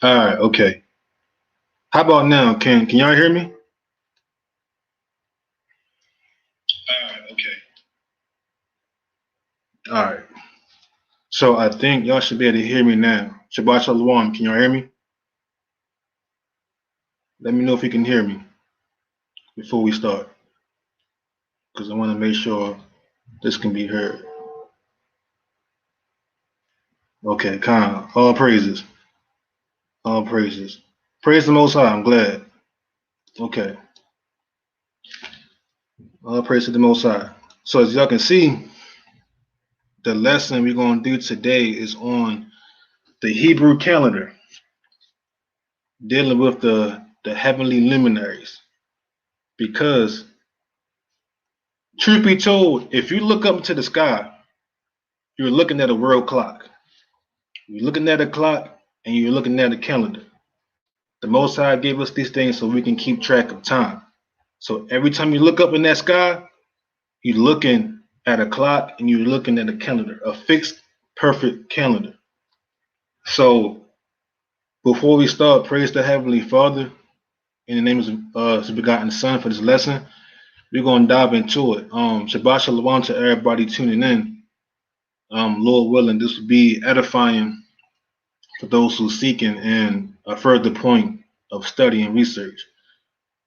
All right, okay. How about now? Can y'all hear me? All right, okay. All right. So I think y'all should be able to hear me now. Shabbat Shalom. Can y'all hear me? Let me know if you can hear me before we start, because I want to make sure this can be heard. Okay, Khan. All praises. All praises. Praise the Most High. I'm glad. Okay. All praise to the Most High. So as y'all can see, the lesson we're going to do today is on the Hebrew calendar, dealing with the heavenly luminaries. Because truth be told, if you look up into the sky, you're looking at a world clock. You're looking at a clock and you're looking at a calendar. The Most High gave us these things so we can keep track of time. So every time you look up in that sky, you're looking at a clock and you're looking at a calendar, a fixed, perfect calendar. So before we start, praise the Heavenly Father in the name of His begotten Son for this lesson. We're going to dive into it. Shabbat Shalom to everybody tuning in. Lord willing, this will be edifying for those who seeking and a further point of study and research.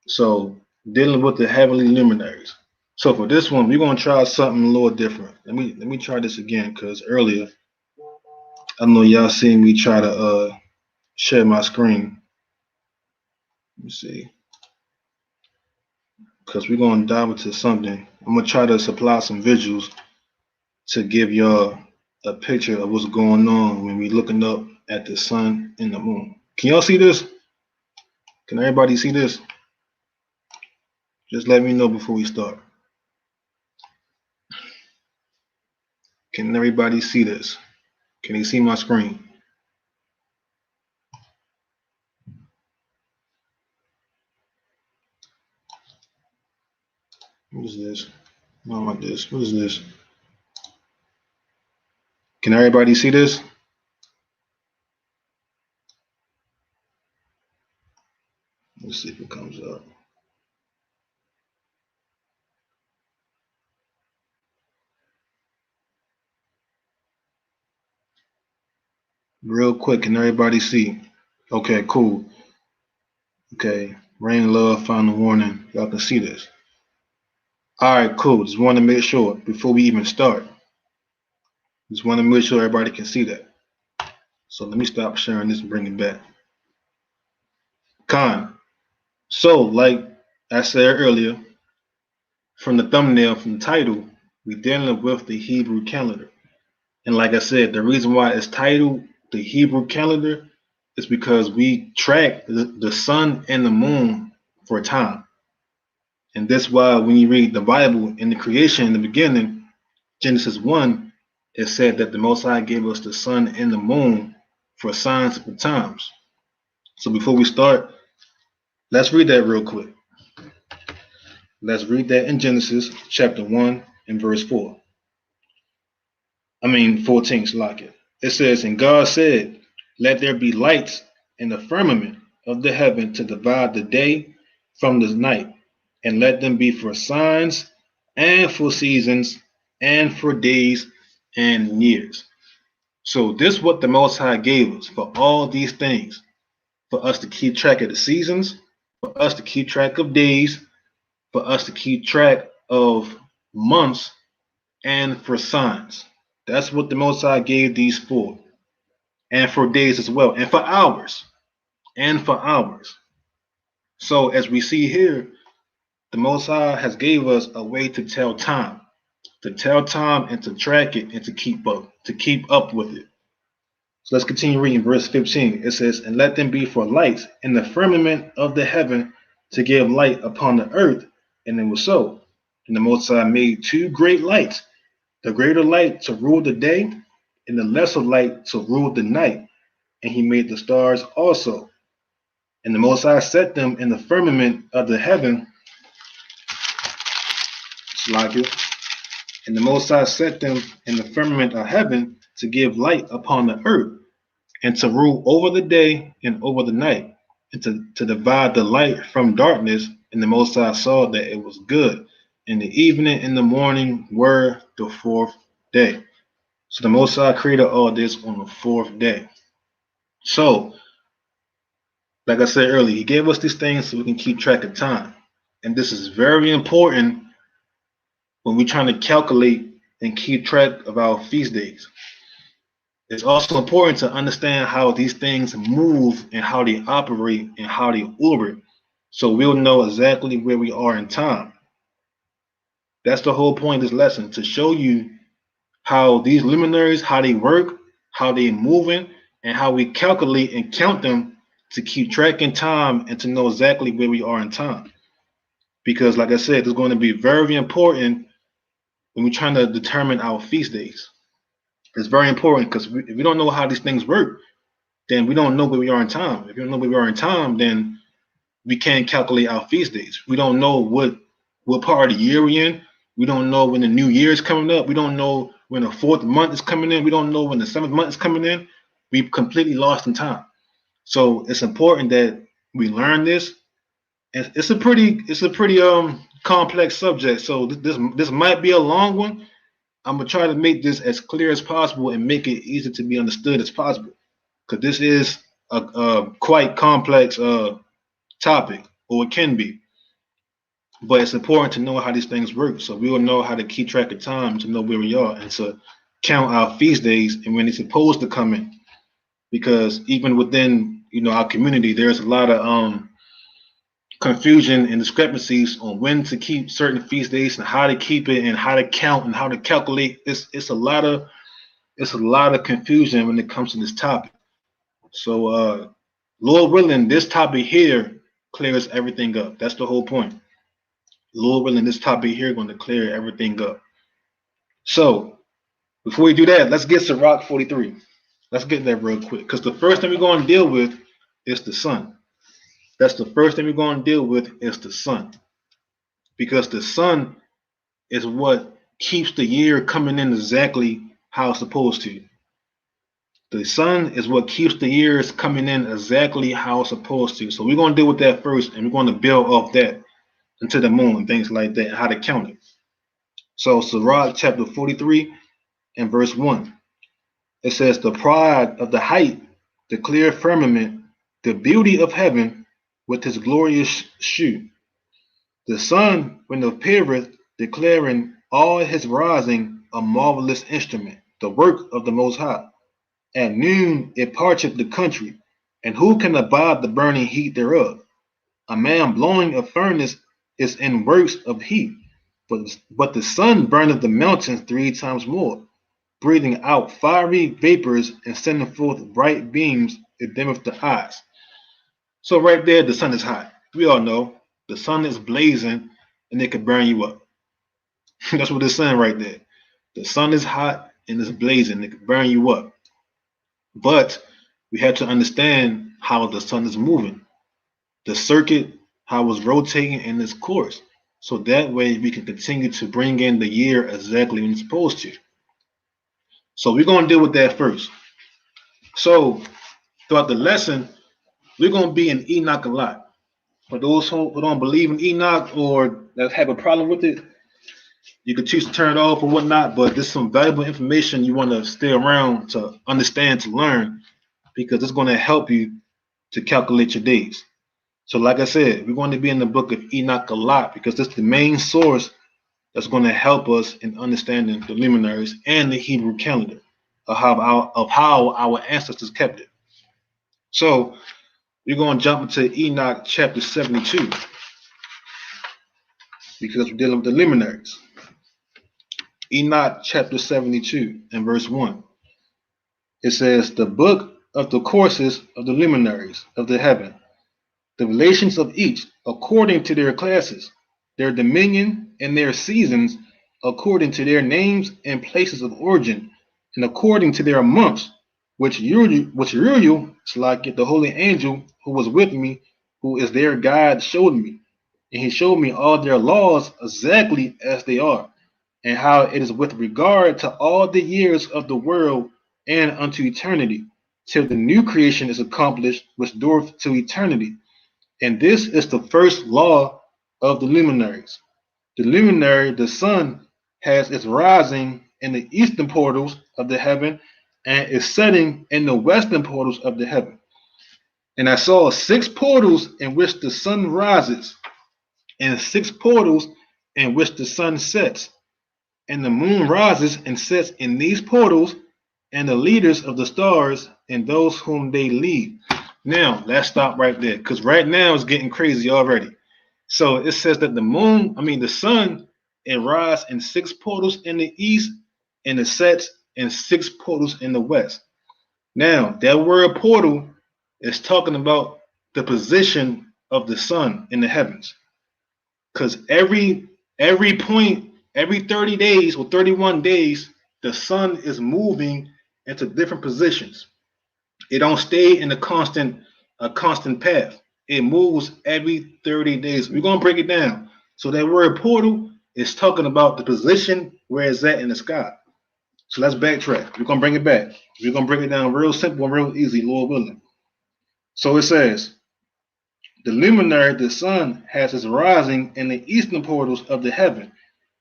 So dealing with the heavenly luminaries. So for this one, we're gonna try something a little different. Let me try this again because earlier I know y'all seen me try to share my screen. Let me see. Because we're gonna dive into something. I'm gonna try to supply some visuals to give y'all a picture of what's going on when we looking up at the sun and the moon. Can y'all see this? Can everybody see this? Just let me know before we start. Can everybody see this? Can you see my screen? What is this? I don't like this. What is this? Can everybody see this? Let's see if it comes up. Real quick, can everybody see? Okay, cool. Okay, rain, love, final warning. Y'all can see this. All right, cool. Just want to make sure before we even start. Just want to make sure everybody can see that. So let me stop sharing this and bring it back. Con. So, like I said earlier, from the thumbnail, from the title, we're dealing with the Hebrew calendar. And like I said, the reason why it's titled the Hebrew calendar is because we track the sun and the moon for time. And that's why when you read the Bible in the creation in the beginning, Genesis 1, it said that the Most High gave us the sun and the moon for signs of the times. So before we start, let's read that real quick. Let's read that in Genesis chapter 1 and verse 4. 14, Salakia. It says, and God said, let there be lights in the firmament of the heaven to divide the day from the night, and let them be for signs and for seasons and for days and years. So this is what the Most High gave us for all these things, for us to keep track of the seasons, for us to keep track of days, for us to keep track of months, and for signs. That's what the Most High gave these for. And for days as well, and for hours, and for hours. So as we see here, the Most High has gave us a way to tell time, and to track it and to keep up with it. So let's continue reading verse 15. It says, and let them be for lights in the firmament of the heaven to give light upon the earth. And it was so. And the Most High made two great lights, the greater light to rule the day, and the lesser light to rule the night. And he made the stars also. And the Most High set them in the firmament of the heaven. And the Most High set them in the firmament of heaven to give light upon the earth, and to rule over the day and over the night, and to divide the light from darkness. And the Most High saw that it was good. And the evening and the morning were the fourth day. So the Most High created all this on the fourth day. So, like I said earlier, He gave us these things so we can keep track of time. And this is very important when we're trying to calculate and keep track of our feast days. It's also important to understand how these things move and how they operate and how they orbit, so we'll know exactly where we are in time. That's the whole point of this lesson, to show you how these luminaries, how they work, how they moving, and how we calculate and count them to keep track in time and to know exactly where we are in time. Because, like I said, it's going to be very important when we're trying to determine our feast days. It's very important because if we don't know how these things work, then we don't know where we are in time. If we don't know where we are in time, then we can't calculate our feast days. We don't know what part of the year we're in. We don't know when the new year is coming up. We don't know when the fourth month is coming in. We don't know when the seventh month is coming in. We've completely lost in time. So it's important that we learn this. And it's a pretty complex subject. So this might be a long one. I'm gonna try to make this as clear as possible and make it easy to be understood as possible, because this is a quite complex topic, or it can be. But it's important to know how these things work, so we will know how to keep track of time, to know where we are, and to count our feast days and when it's supposed to come in. Because even within our community, there's a lot of confusion and discrepancies on when to keep certain feast days and how to keep it and how to count and how to calculate. It's a lot of confusion when it comes to this topic. So, Lord willing, this topic here clears everything up. That's the whole point. Lord willing, this topic here going to clear everything up. So, before we do that, let's get to Rock 43. Let's get that real quick, because the first thing we're going to deal with is the sun. That's the first thing we're going to deal with is the sun, because the sun is what keeps the year coming in exactly how it's supposed to. The sun is what keeps the years coming in exactly how it's supposed to. So we're going to deal with that first, and we're going to build off that into the moon and things like that, and how to count it. So Sirach chapter 43 and verse 1. It says, the pride of the height, the clear firmament, the beauty of heaven with his glorious shew. The sun when appeareth, declaring all his rising, a marvelous instrument, the work of the Most High. At noon it parcheth the country, and who can abide the burning heat thereof? A man blowing a furnace is in works of heat, but the sun burneth the mountains 3 times more, breathing out fiery vapors and sending forth bright beams, it dimmeth the eyes. So right there, the sun is hot. We all know the sun is blazing and it can burn you up. That's what it's saying right there. The sun is hot and it's blazing, it can burn you up. But we have to understand how the sun is moving, the circuit, how it's rotating in its course. So that way we can continue to bring in the year exactly when it's supposed to. So we're going to deal with that first. So throughout the lesson, we're going to be in Enoch a lot. For those who don't believe in Enoch or that have a problem with it, you can choose to turn it off or whatnot. But there's some valuable information you want to stay around to understand, to learn, because it's going to help you to calculate your days. So like I said, we're going to be in the book of Enoch a lot because that's the main source that's going to help us in understanding the luminaries and the Hebrew calendar of how our ancestors kept it. So we're going to jump into Enoch chapter 72 because we're dealing with the luminaries. Enoch chapter 72 and verse 1. It says, the book of the courses of the luminaries of the heaven, the relations of each according to their classes, their dominion and their seasons, according to their names and places of origin, and according to their months, which Uriel, like the holy angel who was with me, who is their guide, showed me. And he showed me all their laws exactly as they are, and how it is with regard to all the years of the world and unto eternity. till the new creation is accomplished, which dureth to eternity. And this is the first law of the luminaries. The luminary, the sun, has its rising in the eastern portals of the heaven and its setting in the western portals of the heaven. And I saw 6 portals in which the sun rises, and 6 portals in which the sun sets. And the moon rises and sets in these portals, and the leaders of the stars and those whom they lead. Now, let's stop right there, because right now it's getting crazy already. So it says that the sun, it rises in 6 portals in the east, and it sets in 6 portals in the west. Now, that word portal is talking about the position of the sun in the heavens. Because every point, every 30 days or 31 days, the sun is moving into different positions. It don't stay in a constant path. It moves every 30 days. We're gonna break it down. So that word portal is talking about the position where it's at in the sky. So let's backtrack. We're gonna bring it back. We're gonna break it down real simple and real easy, Lord willing. So it says, the luminary, the sun, has its rising in the eastern portals of the heaven,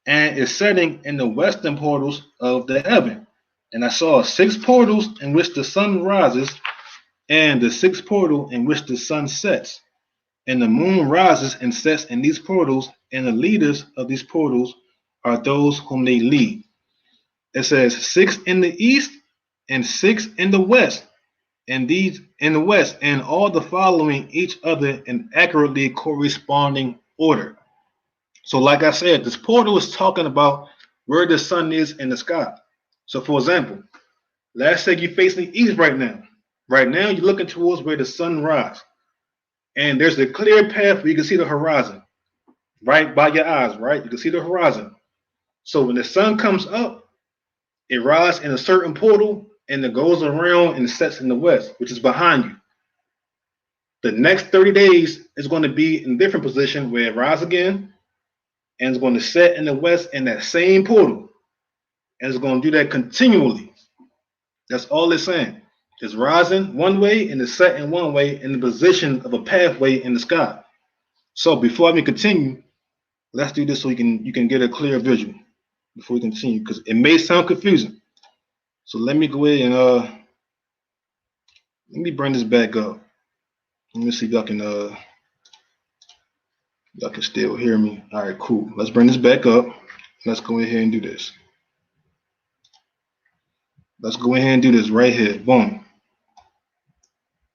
and is setting in the western portals of the heaven. And I saw 6 portals in which the sun rises, and the 6 portal in which the sun sets. And the moon rises and sets in these portals, and the leaders of these portals are those whom they lead. It says 6 in the east and 6 in the west, and these in the west, and all the following each other in accurately corresponding order. So, like I said, this portal is talking about where the sun is in the sky. So, for example, let's say you're facing the east right now. Right now, you're looking towards where the sun rises, and there's a clear path where you can see the horizon right by your eyes, right? You can see the horizon. So, when the sun comes up, it rises in a certain portal, and it goes around and sets in the west, which is behind you. The next 30 days is going to be in a different position where it rises again, and it's going to set in the west in that same portal, and it's going to do that continually. That's all it's saying. It's rising one way and it's setting one way in the position of a pathway in the sky. So before we continue, let's do this so you can get a clear visual before we continue, because it may sound confusing. So let me go ahead and let me bring this back up. Let me see if y'all can still hear me. All right, cool. Let's bring this back up. Let's go ahead and do this. Let's go ahead and do this right here. Boom.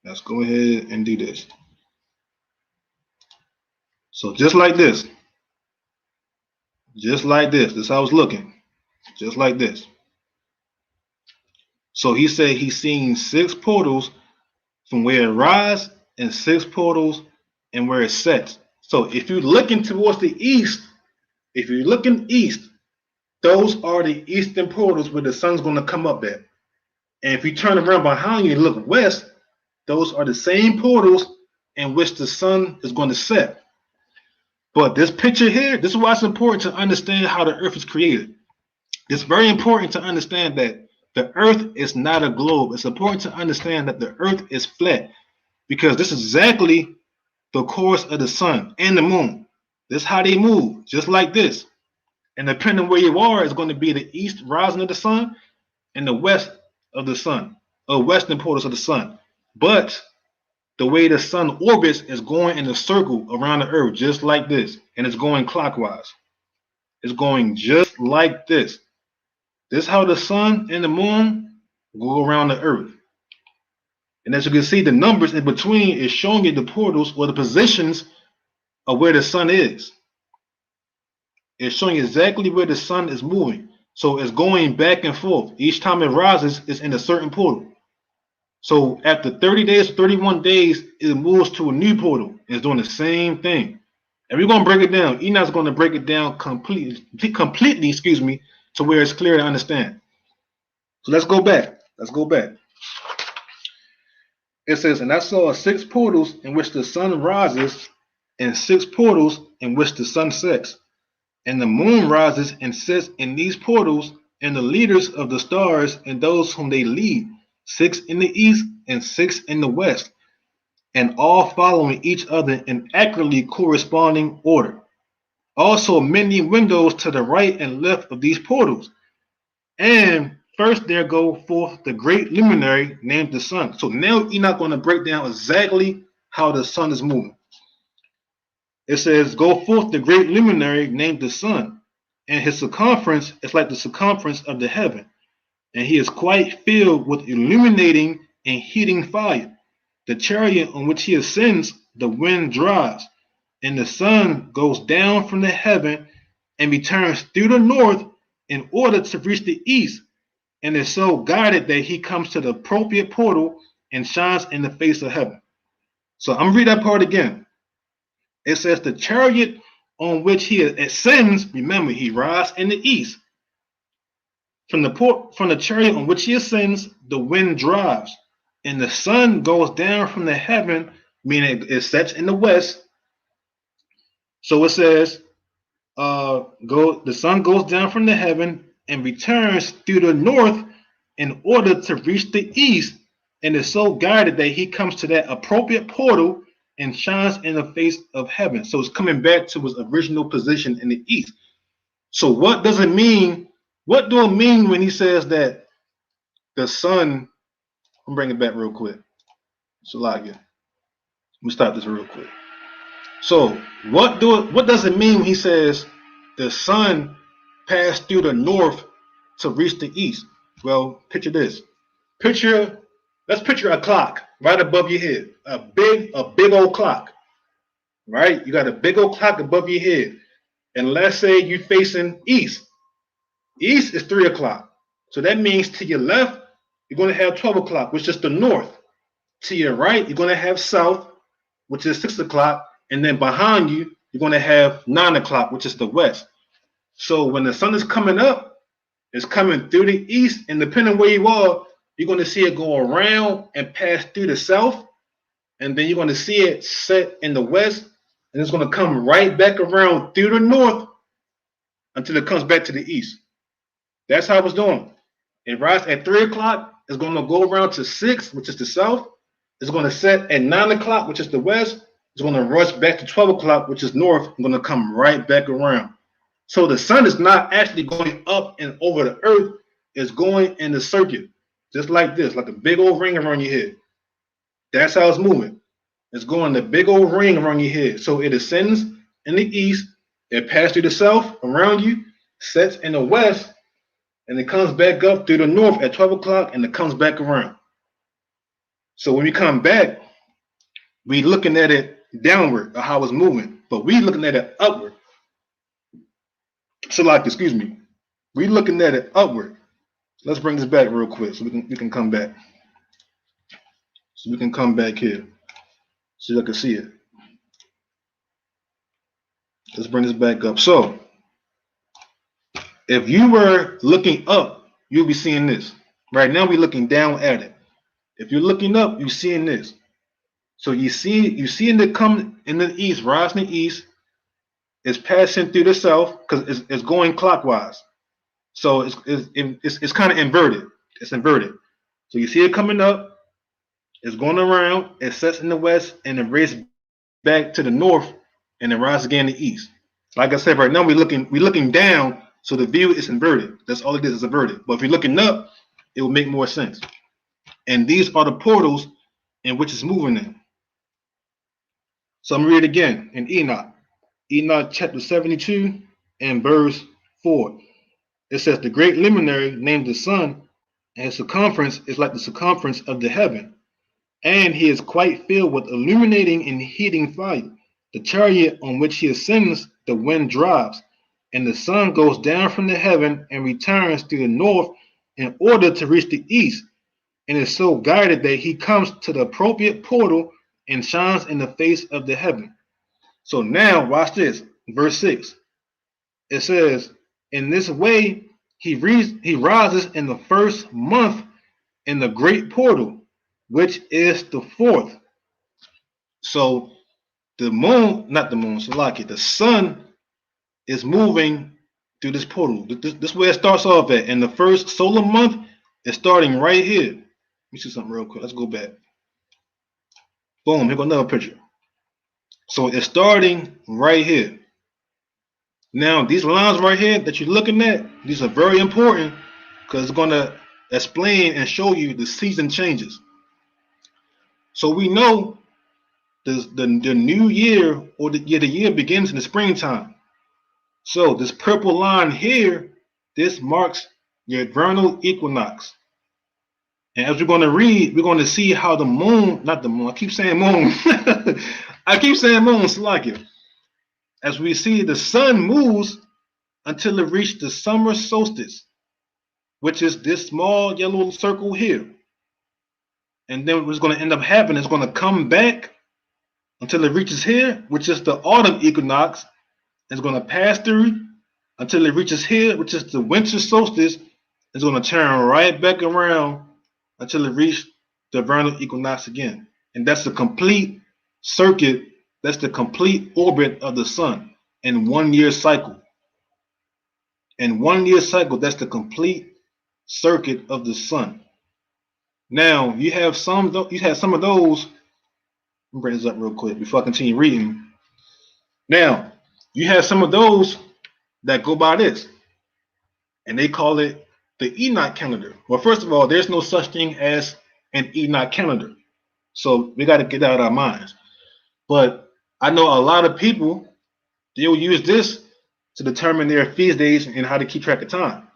Let's go ahead and do this. So just like this. Just like this. This is how I was looking. Just like this. So he said he's seen 6 portals from where it rises and 6 portals and where it sets. So if you're looking towards the east, if you're looking east, those are the eastern portals where the sun's going to come up at. And if you turn around behind you and look west, those are the same portals in which the sun is going to set. But this picture here, this is why it's important to understand how the earth is created. It's very important to understand that the earth is not a globe. It's important to understand that the earth is flat, because this is exactly the course of the sun and the moon. This is how they move, just like this. And depending where you are, is going to be the east rising of the sun and the west of the sun, or western portals of the sun. But the way the sun orbits is going in a circle around the earth, just like this, and it's going clockwise. It's going just like this. This is how the sun and the moon go around the earth. And as you can see, the numbers in between is showing you the portals or the positions of where the sun is. It's showing you exactly where the sun is moving. So it's going back and forth. Each time it rises, it's in a certain portal. So after 30 days, 31 days, it moves to a new portal. It's doing the same thing. And we're going to break it down. Enoch's going to break it down completely, to where it's clear to understand. So let's go back. Let's go back. It says, and I saw 6 portals in which the sun rises, and 6 portals in which the sun sets. And the moon rises and sets in these portals, and the leaders of the stars and those whom they lead, 6 in the east and 6 in the west, and all following each other in accurately corresponding order. Also, many windows to the right and left of these portals. And first there go forth the great luminary named the sun. So now you're not going to break down exactly how the sun is moving. It says, go forth the great luminary named the sun, and his circumference is like the circumference of the heaven, and he is quite filled with illuminating and heating fire. The chariot on which he ascends, the wind drives, and the sun goes down from the heaven and returns through the north in order to reach the east, and is so guided that he comes to the appropriate portal and shines in the face of heaven. So I'm read that part again. It says the chariot on which he ascends, remember he rides in the east. From the chariot on which he ascends, the wind drives, and the sun goes down from the heaven, meaning it sets in the west. So it says, the sun goes down from the heaven and returns through the north in order to reach the east, and is so guided that he comes to that appropriate portal and shines in the face of heaven. So it's coming back to his original position in the east. So what does it mean? What do it mean when he says that the sun? I'm bringing it back real quick. Let me stop this real quick. So what does it mean when he says the sun passed through the north to reach the east? Well, picture this. Let's picture a clock right above your head. A big old clock. Right? You got a big old clock above your head. And let's say you're facing east. East is 3 o'clock. So that means to your left, you're going to have 12 o'clock, which is the north. To your right, you're going to have south, which is 6 o'clock. And then behind you, you're going to have 9 o'clock, which is the west. So when the sun is coming up, it's coming through the east, and depending where you are, you're going to see it go around and pass through the south, and then you're going to see it set in the west, and it's going to come right back around through the north until it comes back to the east. That's how it's doing. It rises at 3 o'clock. It's going to go around to 6, which is the south. It's going to set at 9 o'clock, which is the west. It's going to rush back to 12 o'clock, which is north, and going to come right back around. So the sun is not actually going up and over the earth. It's going in the circuit, just like this, like a big old ring around your head. That's how it's moving. It's going the big old ring around your head. So it ascends in the east, it passes through the south around you, sets in the west, and it comes back up through the north at 12 o'clock, and it comes back around. So when we come back, we looking at it downward of how it's moving, but we looking at it upward. So excuse me. We looking at it upward. Let's bring this back real quick so we can come back. So we can come back here so you can see it. Let's bring this back up. So if you were looking up, you'll be seeing this. Right now we're looking down at it. If you're looking up, you're seeing this. So you see it come in the east, rise in the east. It's passing through the south because it's going clockwise. So it's kind of inverted. It's inverted. So you see it coming up. It's going around. It sets in the west and it races back to the north and then rises again in the east. Like I said, right now we're looking down, so the view is inverted. That's all it is inverted. But if you're looking up, it will make more sense. And these are the portals in which it's moving in. So I'm gonna read it again in Enoch. Enoch chapter 72 and verse 4. It says, the great luminary named the sun, and his circumference is like the circumference of the heaven, and he is quite filled with illuminating and heating fire. The chariot on which he ascends, the wind drives, and the sun goes down from the heaven and returns to the north in order to reach the east, and is so guided that he comes to the appropriate portal and shines in the face of the heaven. So now watch this, verse 6. It says, in this way he rises in the first month in the great portal, which is the fourth. So the sun is moving through this portal. This is where it starts off at. And the first solar month is starting right here. me see something real quick. Let's go back. Boom, here go another picture. So it's starting right here. Now, these lines right here that you're looking at, these are very important because it's going to explain and show you the season changes. So we know the new year, or the year begins in the springtime. So this purple line here, this marks your vernal equinox. And as we're going to read, we're going to see how the moon, not the moon, I keep saying moon. I keep saying moon, Slakia. As we see, the sun moves until it reaches the summer solstice, which is this small yellow circle here. And then what's going to end up happening is going to come back until it reaches here, which is the autumn equinox. It's going to pass through until it reaches here, which is the winter solstice. It's going to turn right back around until it reaches the vernal equinox again. And that's the complete circuit, that's the complete orbit of the sun in 1 year cycle. In 1 year cycle, that's the complete circuit of the sun. Now you have some of those. Let me bring this up real quick before I continue reading. Now you have some of those that go by this, and they call it the Enoch calendar. Well, first of all, there's no such thing as an Enoch calendar, so we got to get that out of our minds. But I know a lot of people, they'll use this to determine their feast days and how to keep track of time.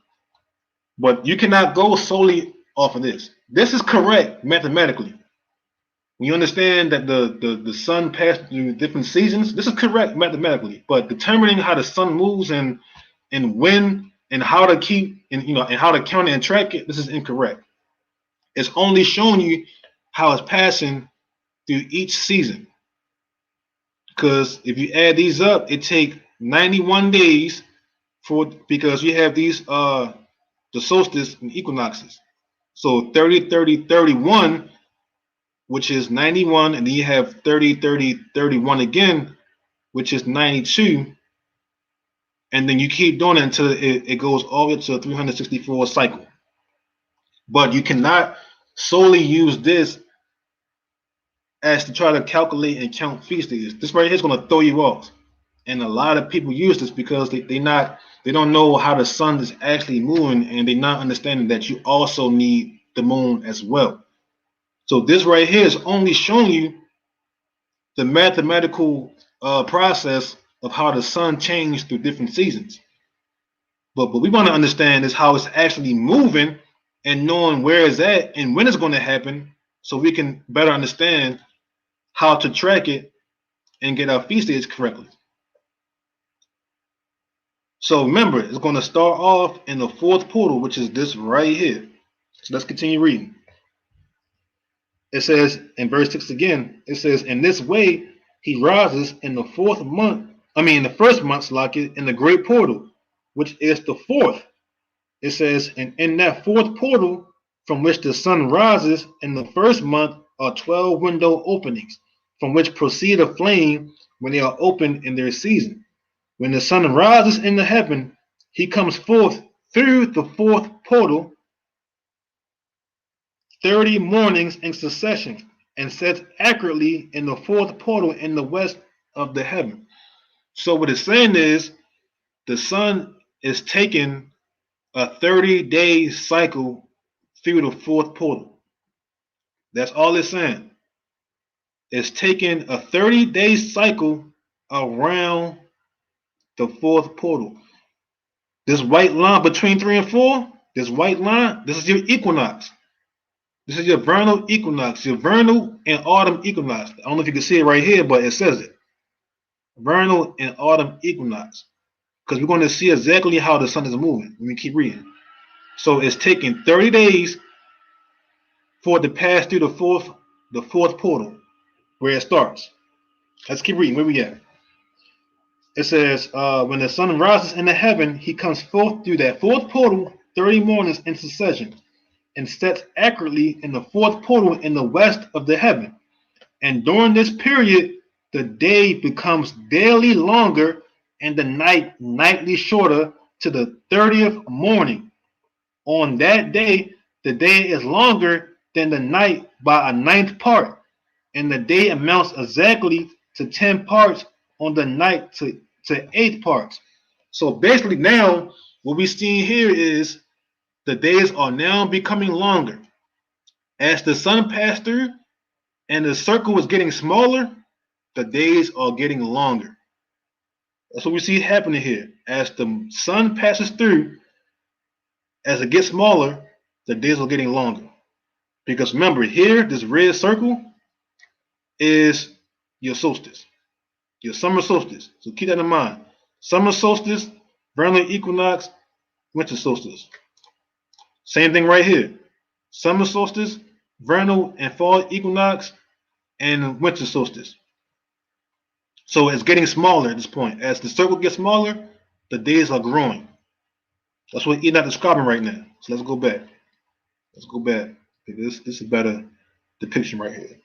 But you cannot go solely off of this. This is correct mathematically. When you understand that the sun passed through different seasons, this is correct mathematically. But determining how the sun moves and when and how to keep and how to count it and track it, this is incorrect. It's only showing you how it's passing through each season. Because if you add these up, it takes 91 days because you have these the solstice and equinoxes. So 30, 30, 31, which is 91, and then you have 30, 30, 31 again, which is 92. And then you keep doing it until it goes all the way to a 364 cycle. But you cannot solely use this as to try to calculate and count feast days. This right here is going to throw you off. And a lot of people use this because they don't know how the sun is actually moving, and they're not understanding that you also need the moon as well. So this right here is only showing you the mathematical process of how the sun changed through different seasons. But we want to understand is how it's actually moving and knowing where it's at and when it's going to happen, so we can better understand how to track it and get our feast days correctly. So remember, it's going to start off in the fourth portal, which is this right here. So let's continue reading. It says in verse 6 again, it says, in this way he rises in the first month, like it, in the great portal, which is the fourth. It says, and in that fourth portal from which the sun rises in the first month are 12 window openings, from which proceed a flame when they are opened in their season. When the sun rises in the heaven, he comes forth through the fourth portal 30 mornings in succession, and sets accurately in the fourth portal in the west of the heaven. So what it's saying is the sun is taking a 30-day cycle through the fourth portal. That's all it's saying. It's taking a 30-day cycle around the fourth portal. This white line between 3 and 4, this white line, this is your equinox. This is your vernal equinox, your vernal and autumn equinox. I don't know if you can see it right here, but it says it. Vernal and autumn equinox. Because we're going to see exactly how the sun is moving. Let me keep reading. So it's taking 30 days for it to pass through the fourth portal where it starts. Let's keep reading. Where we at? It says, when the sun rises in the heaven, he comes forth through that fourth portal 30 mornings in succession, and sets accurately in the fourth portal in the west of the heaven. And during this period, the day becomes daily longer and the night nightly shorter to the 30th morning. On that day, the day is longer than the night by a ninth part, and the day amounts exactly to 10 parts on the night to 8 parts. So basically now what we see here is the days are now becoming longer. As the sun passed through and the circle was getting smaller, the days are getting longer. That's what we see happening here. As the sun passes through, as it gets smaller, the days are getting longer. Because remember, here, this red circle is your solstice, your summer solstice. So keep that in mind. Summer solstice, vernal equinox, winter solstice. Same thing right here. Summer solstice, vernal and fall equinox, and winter solstice. So it's getting smaller at this point. As the circle gets smaller, the days are growing. That's what Enoch is describing right now. So let's go back. Let's go back. This is a better depiction right here.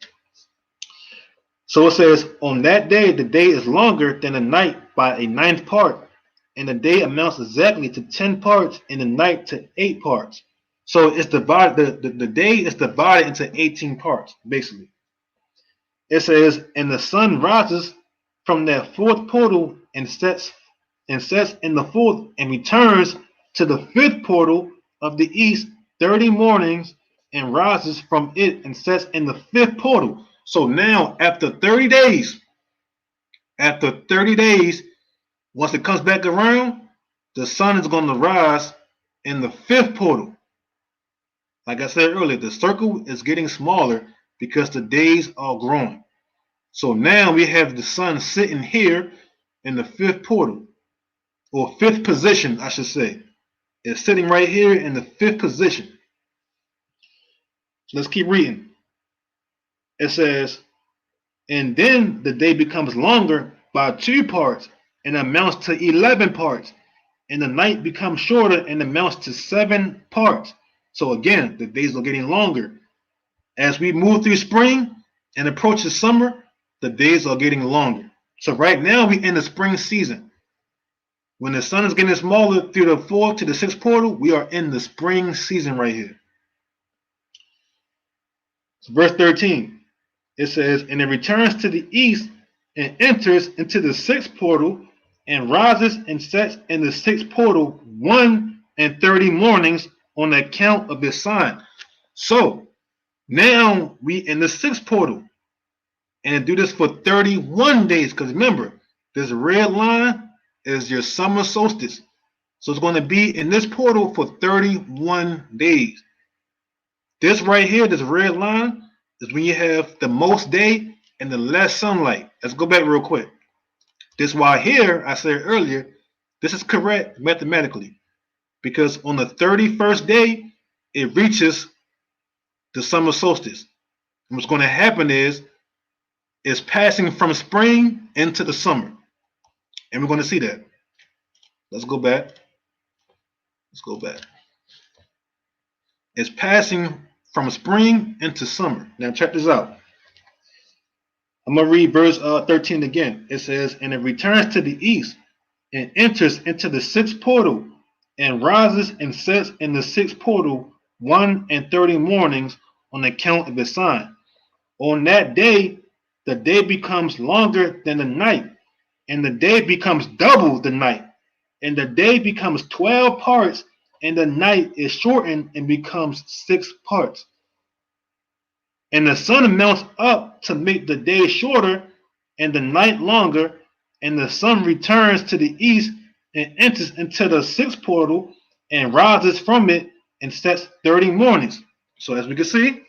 So it says, on that day, the day is longer than the night by a ninth part, and the day amounts exactly to 10 parts, and the night to 8 parts. So it's divided. The day is divided into 18 parts, basically. It says, and the sun rises from that fourth portal and sets in the fourth and returns to the fifth portal of the east 30 mornings and rises from it and sets in the fifth portal. So now after 30 days, once it comes back around, the sun is going to rise in the fifth portal. Like I said earlier, the circle is getting smaller because the days are growing. So now we have the sun sitting here in the fifth portal, or fifth position, I should say. It's sitting right here in the fifth position. Let's keep reading. It says, and then the day becomes longer by 2 parts and amounts to 11 parts, and the night becomes shorter and amounts to 7 parts. So again, the days are getting longer. As we move through spring and approach the summer, the days are getting longer. So right now we're in the spring season. When the sun is getting smaller through the 4th to the 6th portal, we are in the spring season right here. So verse 13, it says, and it returns to the east and enters into the 6th portal and rises and sets in the 6th portal 1:30 mornings on account of its sign. So now we in the 6th portal and do this for 31 days. Because remember, this red line is your summer solstice. So it's going to be in this portal for 31 days. This right here, this red line, is when you have the most day and the less sunlight. Let's go back real quick. This why here, I said earlier, this is correct mathematically. Because on the 31st day, it reaches the summer solstice. And what's going to happen is, it's passing from spring into the summer. And we're going to see that. Let's go back. Let's go back. It's passing from spring into summer. Now check this out. I'm going to read verse 13 again. It says, and it returns to the east and enters into the 6th portal and rises and sets in the 6th portal 1:30 mornings on account of its sign. On that day, the day becomes longer than the night, and the day becomes double the night, and the day becomes 12 parts, and the night is shortened and becomes 6 parts. And the sun mounts up to make the day shorter and the night longer, and the sun returns to the east and enters into the 6th portal and rises from it and sets 30 mornings. So as we can see,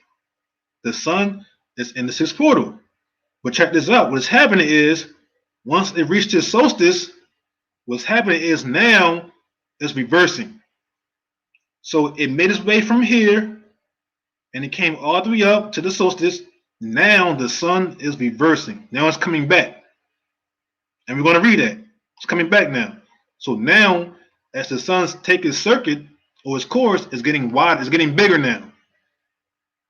the sun is in the 6th portal. But check this out. What's happening is, once it reaches solstice, what's happening is now it's reversing. So it made its way from here and it came all the way up to the solstice. Now the sun is reversing. Now it's coming back. And we're going to read that. It's coming back now. So now, as the sun's taking its circuit or its course, it's getting wide, it's getting bigger now.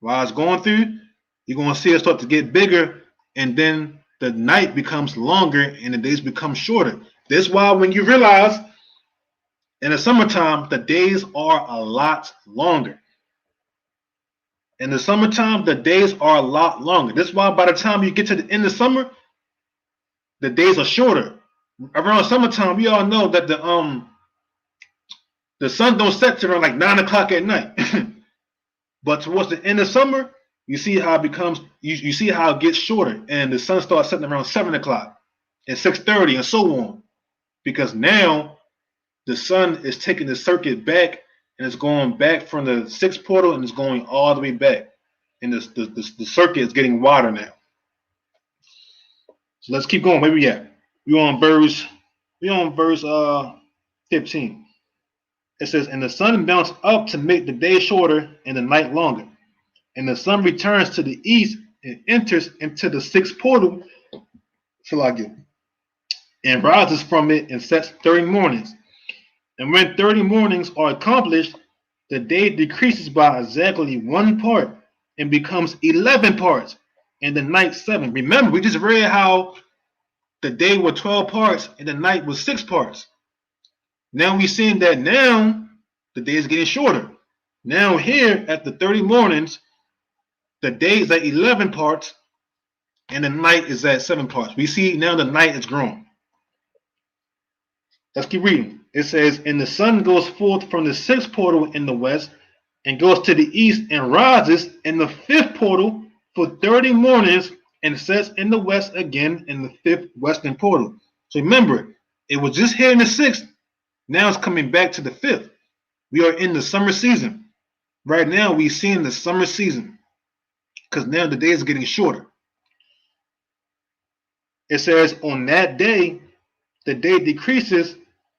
While it's going through, you're going to see it start to get bigger, and then the night becomes longer and the days become shorter. That's why when you realize in the summertime, the days are a lot longer. In the summertime, the days are a lot longer. That's why by the time you get to the end of summer, the days are shorter. Around summertime, we all know that the sun don't set till around like 9 o'clock at night. But towards the end of summer, you see how it becomes. You see how it gets shorter, and the sun starts setting around 7 o'clock and 6:30 and so on. Because now the sun is taking the circuit back and it's going back from the sixth portal and it's going all the way back, and the circuit is getting wider now. So let's keep going. Where we at? We on verse 15. It says, and the sun mounts up to make the day shorter and the night longer. And the sun returns to the east and enters into the sixth portal, and rises from it and sets 30 mornings. And when 30 mornings are accomplished, the day decreases by exactly 1 part and becomes 11 parts, and the night 7. Remember, we just read how the day was 12 parts and the night was 6 parts. Now we're seeing that now the day is getting shorter. Now here at the 30 mornings, the day is at 11 parts and the night is at 7 parts. We see now the night is growing. Let's keep reading. It says, and the sun goes forth from the sixth portal in the west and goes to the east and rises in the fifth portal for 30 mornings and sets in the west again in the fifth western portal. So remember, it was just here in the sixth. Now it's coming back to the fifth. We are in the summer season. Right now, we're seeing the summer season because now the day is getting shorter. It says, on that day, the day decreases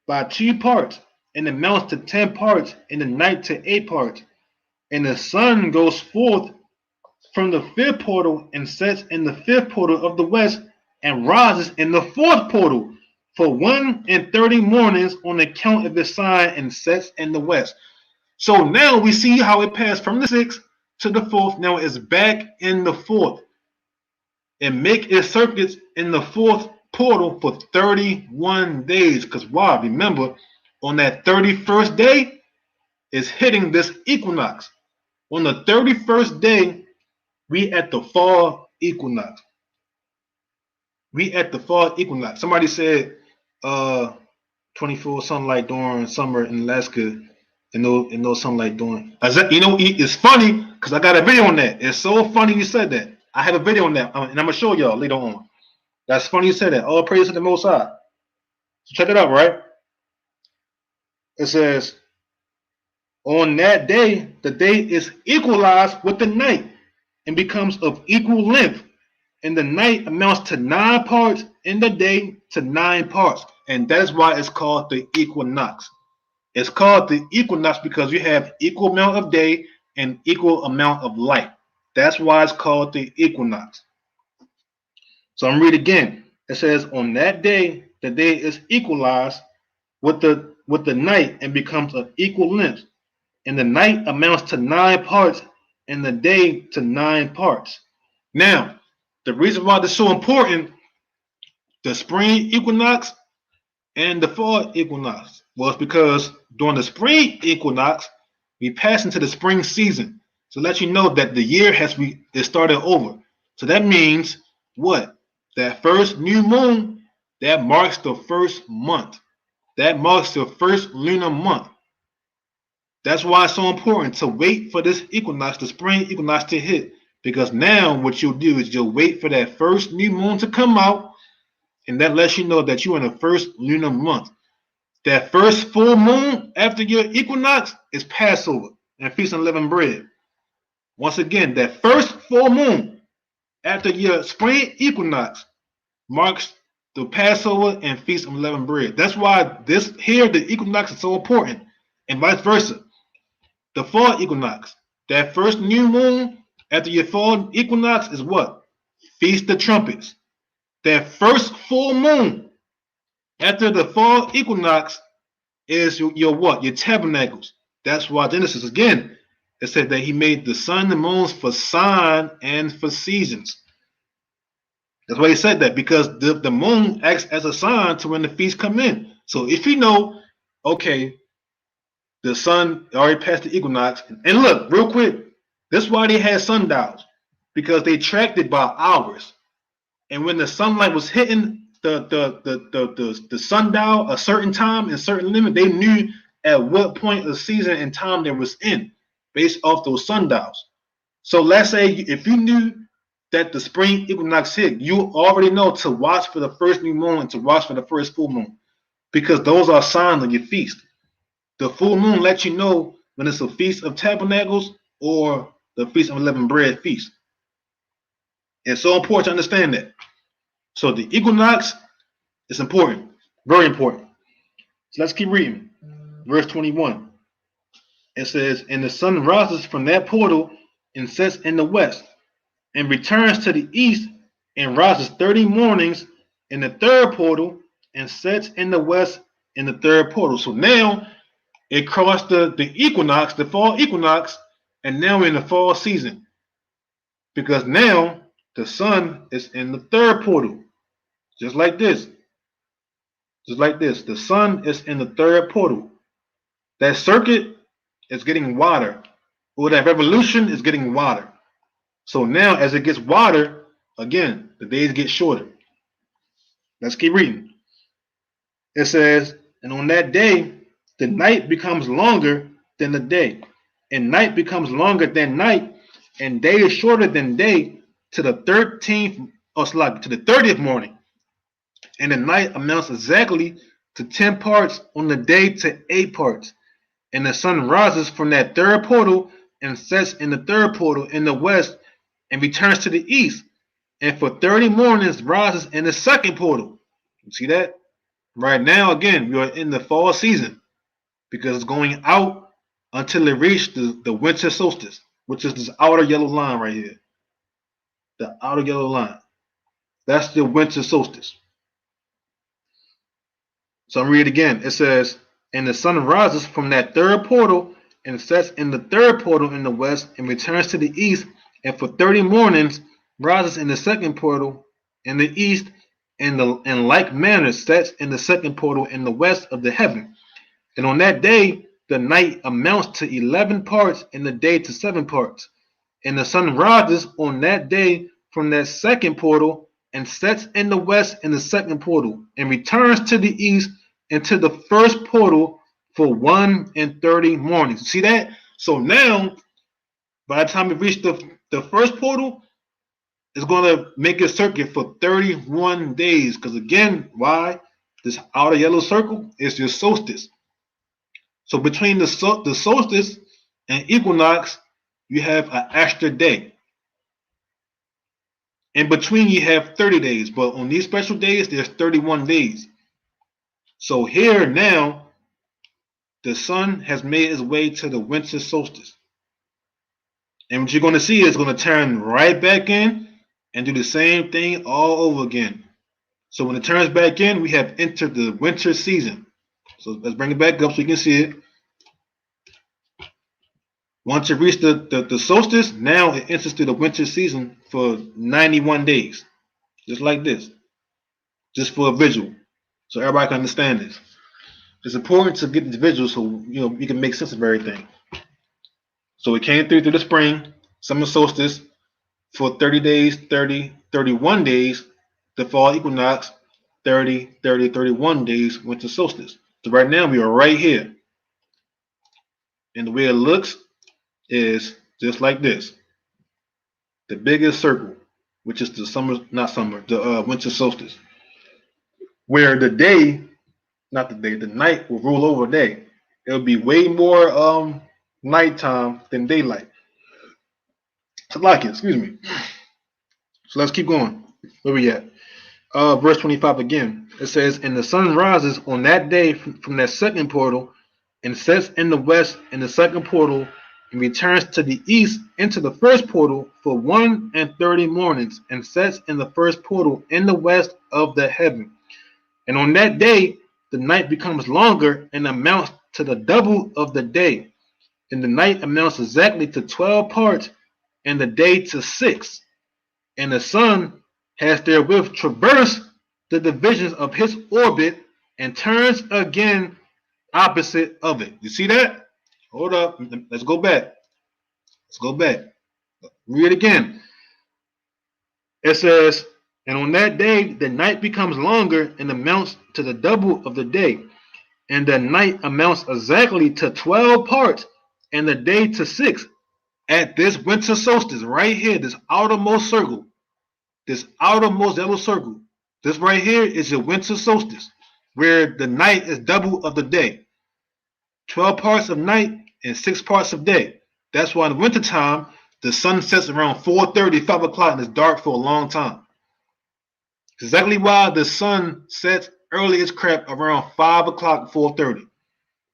by 2 parts and amounts to 10 parts, and the night to 8 parts. And the sun goes forth from the fifth portal and sets in the fifth portal of the west and rises in the fourth portal for 1:30 mornings on account of its sign and sets in the west. So now we see how it passed from the sixth to the fourth. Now it's back in the fourth. And make its circuits in the fourth portal for 31 days. Because why? Remember, on that 31st day, is hitting this equinox. On the 31st day, we at the fall equinox. We at the fall equinox. Somebody said 24 sunlight during summer in Alaska, and no sunlight during. It's funny because I got a video on that. It's so funny you said that. I have a video on that, and I'm gonna show y'all later on. That's funny you said that. All praise to the Most High. So check it out, right? It says, on that day, the day is equalized with the night and becomes of equal length, and the night amounts to 9 parts, and the day to 9 parts. And that is why it's called the equinox. It's called the equinox because you have equal amount of day and equal amount of light. That's why it's called the equinox. So I'm read again. It says, on that day, the day is equalized with the night and becomes of equal length, and the night amounts to 9 parts, and the day to 9 parts. Now, the reason why this is so important, the spring equinox and the fall equinox, was because during the spring equinox, we pass into the spring season. So let you know that the year it started over. So that means what? That first new moon, that marks the first month. That marks the first lunar month. That's why it's so important to wait for this equinox, the spring equinox, to hit. Because now what you'll do is you'll wait for that first new moon to come out, and that lets you know that you're in the first lunar month. That first full moon after your equinox is Passover and Feast of Unleavened Bread. Once again, that first full moon after your spring equinox marks the Passover and Feast of Unleavened Bread. That's why the equinox is so important, and vice versa. The fall equinox, that first new moon after your fall equinox is what? Feast of Trumpets. That first full moon after the fall equinox is your what? Your tabernacles. That's why Genesis, again, it said that he made the sun and the moons for sign and for seasons. That's why he said that, because the moon acts as a sign to when the feasts come in. So if you know, okay, the sun already passed the equinox, and look, real quick, That's why they had sundials, because they tracked it by hours. And when the sunlight was hitting the sundial a certain time and certain limit, they knew at what point of season and time they was in based off those sundials. So let's say if you knew that the spring equinox hit, you already know to watch for the first new moon and to watch for the first full moon, because those are signs of your feast. The full moon lets you know when it's a feast of tabernacles or the feast of unleavened bread feast. It's so important to understand that. So the equinox is important, very important. So let's keep reading. Verse 21. It says, "And the sun rises from that portal and sets in the west, and returns to the east, and rises 30 mornings in the third portal, and sets in the west in the third portal." So now it crossed the equinox, the fall equinox, and now we're in the fall season. Because now the sun is in the third portal. Just like this. Just like this. The sun is in the third portal. That circuit is getting wider. Or that revolution is getting wider. So now as it gets wider, again, the days get shorter. Let's keep reading. It says, "And on that day, the night becomes longer than the day, and night becomes longer than night, and day is shorter than day to the 13th, or to the 30th morning. And the night amounts exactly to 10 parts on the day to 8 parts. And the sun rises from that third portal and sets in the third portal in the west and returns to the east. And for 30 mornings rises in the second portal." You see that? Right now, again, we are in the fall season because it's going out until it reaches the winter solstice, which is this outer yellow line right here. The outer yellow line. That's the winter solstice. So I'll read it again. It says, "And the sun rises from that third portal and sets in the third portal in the west and returns to the east, and for 30 mornings rises in the second portal in the east, and in like manner sets in the second portal in the west of the heaven. And on that day the night amounts to 11 parts and the day to 7 parts. And the sun rises on that day from that second portal and sets in the west in the second portal and returns to the east into the first portal for 1 and 30 mornings." See that? So now, by the time we reach the first portal, it's going to make a circuit for 31 days. Because again, why? This outer yellow circle is your solstice. So between the solstice and equinox, you have an extra day. In between, you have 30 days, but on these special days, there's 31 days. So here now, the sun has made its way to the winter solstice. And what you're going to see is going to turn right back in and do the same thing all over again. So when it turns back in, we have entered the winter season. So let's bring it back up so you can see it. Once you reach the solstice, now it enters to the winter season for 91 days. Just like this. Just for a visual. So everybody can understand this. It's important to get the visual so you can make sense of everything. So it came through the spring, summer solstice, for 30 days, 30, 31 days, the fall equinox, 30, 30, 31 days, winter solstice. So right now we are right here. And the way it looks is just like this. The biggest circle, which is the winter solstice. Where the night will rule over day. It'll be way more nighttime than daylight. So like it, excuse me. So let's keep going. Where we at? Verse 25 again. It says, "And the sun rises on that day from that second portal and sets in the west in the second portal and returns to the east into the first portal for 1 and 30 mornings and sets in the first portal in the west of the heaven. And on that day, the night becomes longer and amounts to the double of the day. And the night amounts exactly to 12 parts and the day to 6. And the sun has therewith traversed the divisions of his orbit and turns again opposite of it." You see that? Hold up. Let's go back. Let's go back. Read it again. It says, and on that day the night becomes longer and amounts to the double of the day, and the night amounts exactly to 12 parts, and the day to 6. At this winter solstice right here, this outermost circle, this outermost yellow circle, this right here is your winter solstice, where the night is double of the day. 12 parts of night and 6 parts of day. That's why in the wintertime, the sun sets around 4:30, 5 o'clock, and it's dark for a long time. Exactly why the sun sets early as crap around 5 o'clock, 4:30.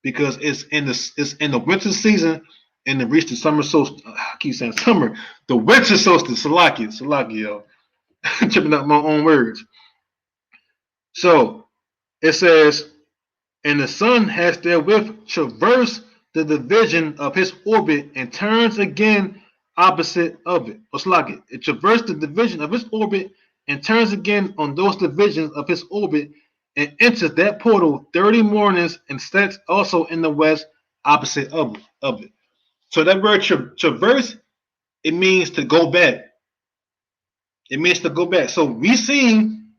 Because it's in the winter season and to reach the summer solstice. I keep saying summer. The winter solstice, Salaki, yo. Tripping up my own words. So it says, and the sun has therewith traversed the division of his orbit and turns again opposite of it. Or Salaki, it traversed the division of his orbit and turns again on those divisions of his orbit and enters that portal 30 mornings and sets also in the west opposite of it. So that word traverse, it means to go back. It means to go back. So we seen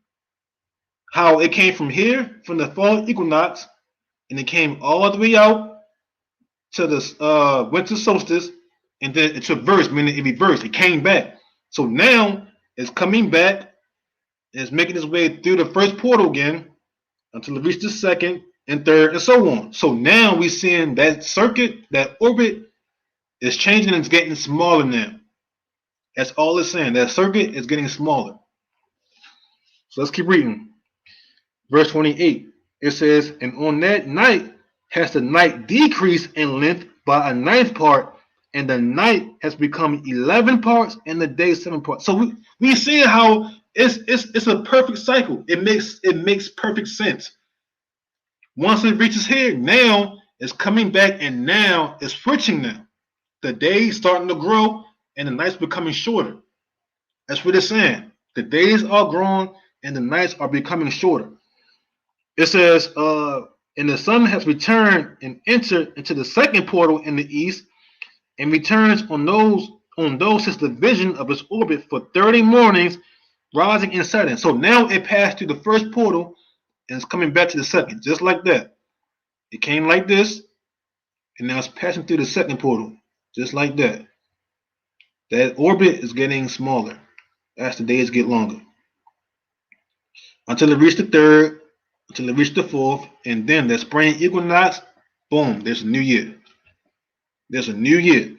how it came from here, from the fall equinox, and it came all the way out to the winter solstice, and then it traversed, meaning it reversed. It came back. So now it's coming back, and it's making its way through the first portal again until it reaches the second and third and so on. So now we're seeing that circuit, that orbit is changing and it's getting smaller now. That's all it's saying. That circuit is getting smaller. So let's keep reading. Verse 28. It says, and on that night has the night decreased in length by a ninth part, and the night has become 11 parts and the day 7 parts. So we see how it's a perfect cycle. It makes perfect sense. Once it reaches here, now it's coming back and now it's switching now. The days starting to grow and the nights becoming shorter. That's what it's saying. The days are growing and the nights are becoming shorter. It says, and the sun has returned and entered into the second portal in the east and returns on those his division of its orbit for 30 mornings, rising and setting. So now it passed through the first portal and it's coming back to the second, just like that. It came like this, and now it's passing through the second portal, just like that. That orbit is getting smaller as the days get longer. Until it reaches the third, until it reaches the fourth, and then the spring equinox, boom, there's a new year. There's a new year.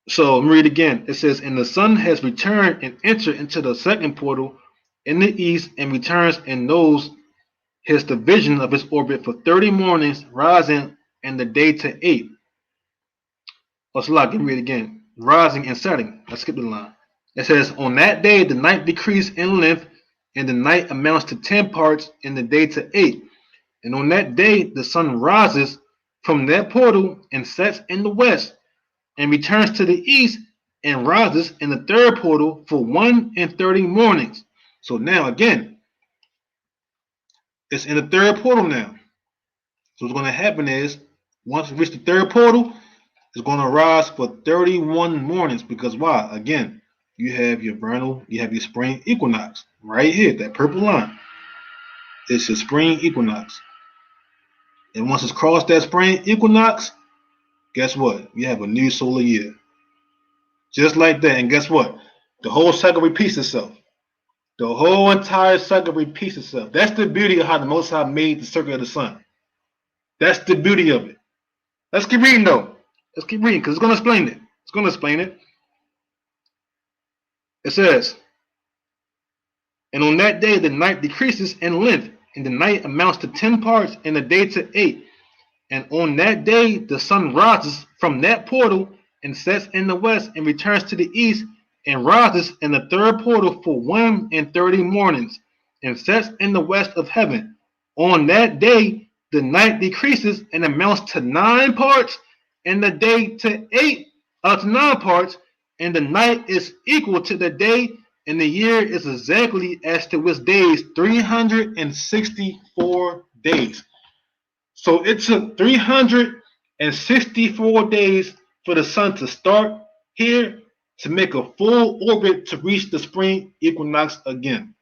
So let me read again. It says, and the sun has returned and entered into the second portal in the east and returns and knows his division of his orbit for 30 mornings, rising and the day to 8. Let's let me read again. Rising and setting. I skipped the line. It says, on that day the night decreased in length, and the night amounts to 10 parts, and the day to 8. And on that day the sun rises from that portal and sets in the west, and returns to the east and rises in the third portal for 1:30 mornings. So now again, it's in the third portal now. So what's going to happen is, once we reach the third portal, it's going to rise for 31 mornings. Because why? Again, you have your vernal, you have your spring equinox right here, that purple line. It's your spring equinox. And once it's crossed that spring equinox, guess what? You have a new solar year. Just like that. And guess what? The whole cycle repeats itself. The whole entire cycle repeats itself. That's the beauty of how the Most High made the circle of the sun. That's the beauty of it. Let's keep reading though. Let's keep reading because it's going to explain it. It's going to explain it. It says, and on that day the night decreases in length, and the night amounts to 10 parts, and the day to 8. And on that day the sun rises from that portal and sets in the west and returns to the east and rises in the third portal for 1:30 mornings and sets in the west of heaven. On that day the night decreases and amounts to 9 parts, and the day to 9 parts, and the night is equal to the day, and the year is exactly as to its days, 364 days. So it took 364 days for the sun to start here, to make a full orbit to reach the spring equinox again.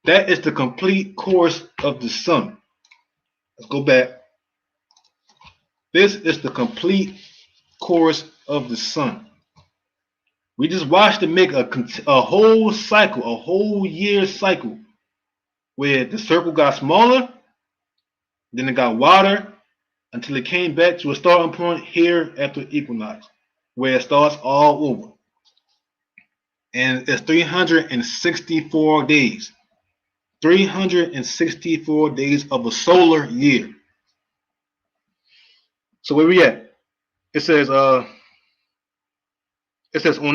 That is the complete course of the sun. Let's go back. This is the complete course of the sun. We just watched it make a whole cycle, a whole year cycle, where the circle got smaller, then it got wider, until it came back to a starting point here at the equinox, where it starts all over. And it's 364 days. 364 days of a solar year. So where we at? It says on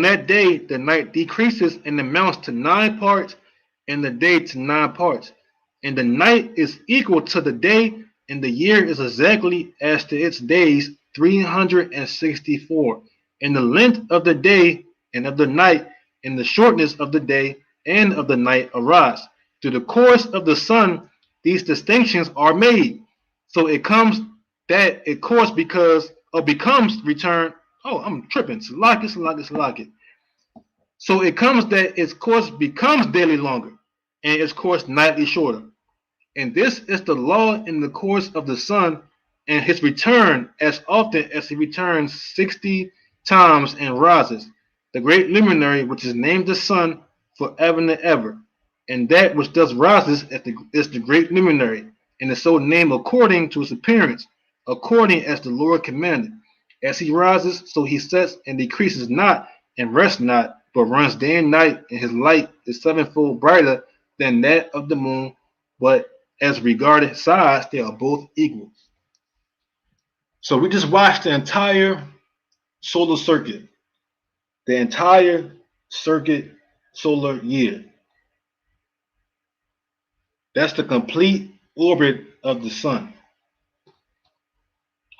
that day the night decreases and amounts to 9 parts, and the day to 9 parts. And the night is equal to the day, and the year is exactly as to its days, 364. And the length of the day and of the night, and the shortness of the day and of the night arise. Through the course of the sun, these distinctions are made. So it comes that it course becomes return. Oh, I'm tripping. Salaki. So it comes that its course becomes daily longer, and its course nightly shorter. And this is the law in the course of the sun and his return, as often as he returns 60 times and rises, the great luminary which is named the sun forever and ever. And that which thus rises is the great luminary, and is so named according to its appearance, according as the Lord commanded. As he rises, so he sets and decreases not, and rests not, but runs day and night, and his light is sevenfold brighter than that of the moon. But as regarded size, they are both equal. So we just watched the entire solar circuit, the entire circuit solar year. That's the complete orbit of the sun.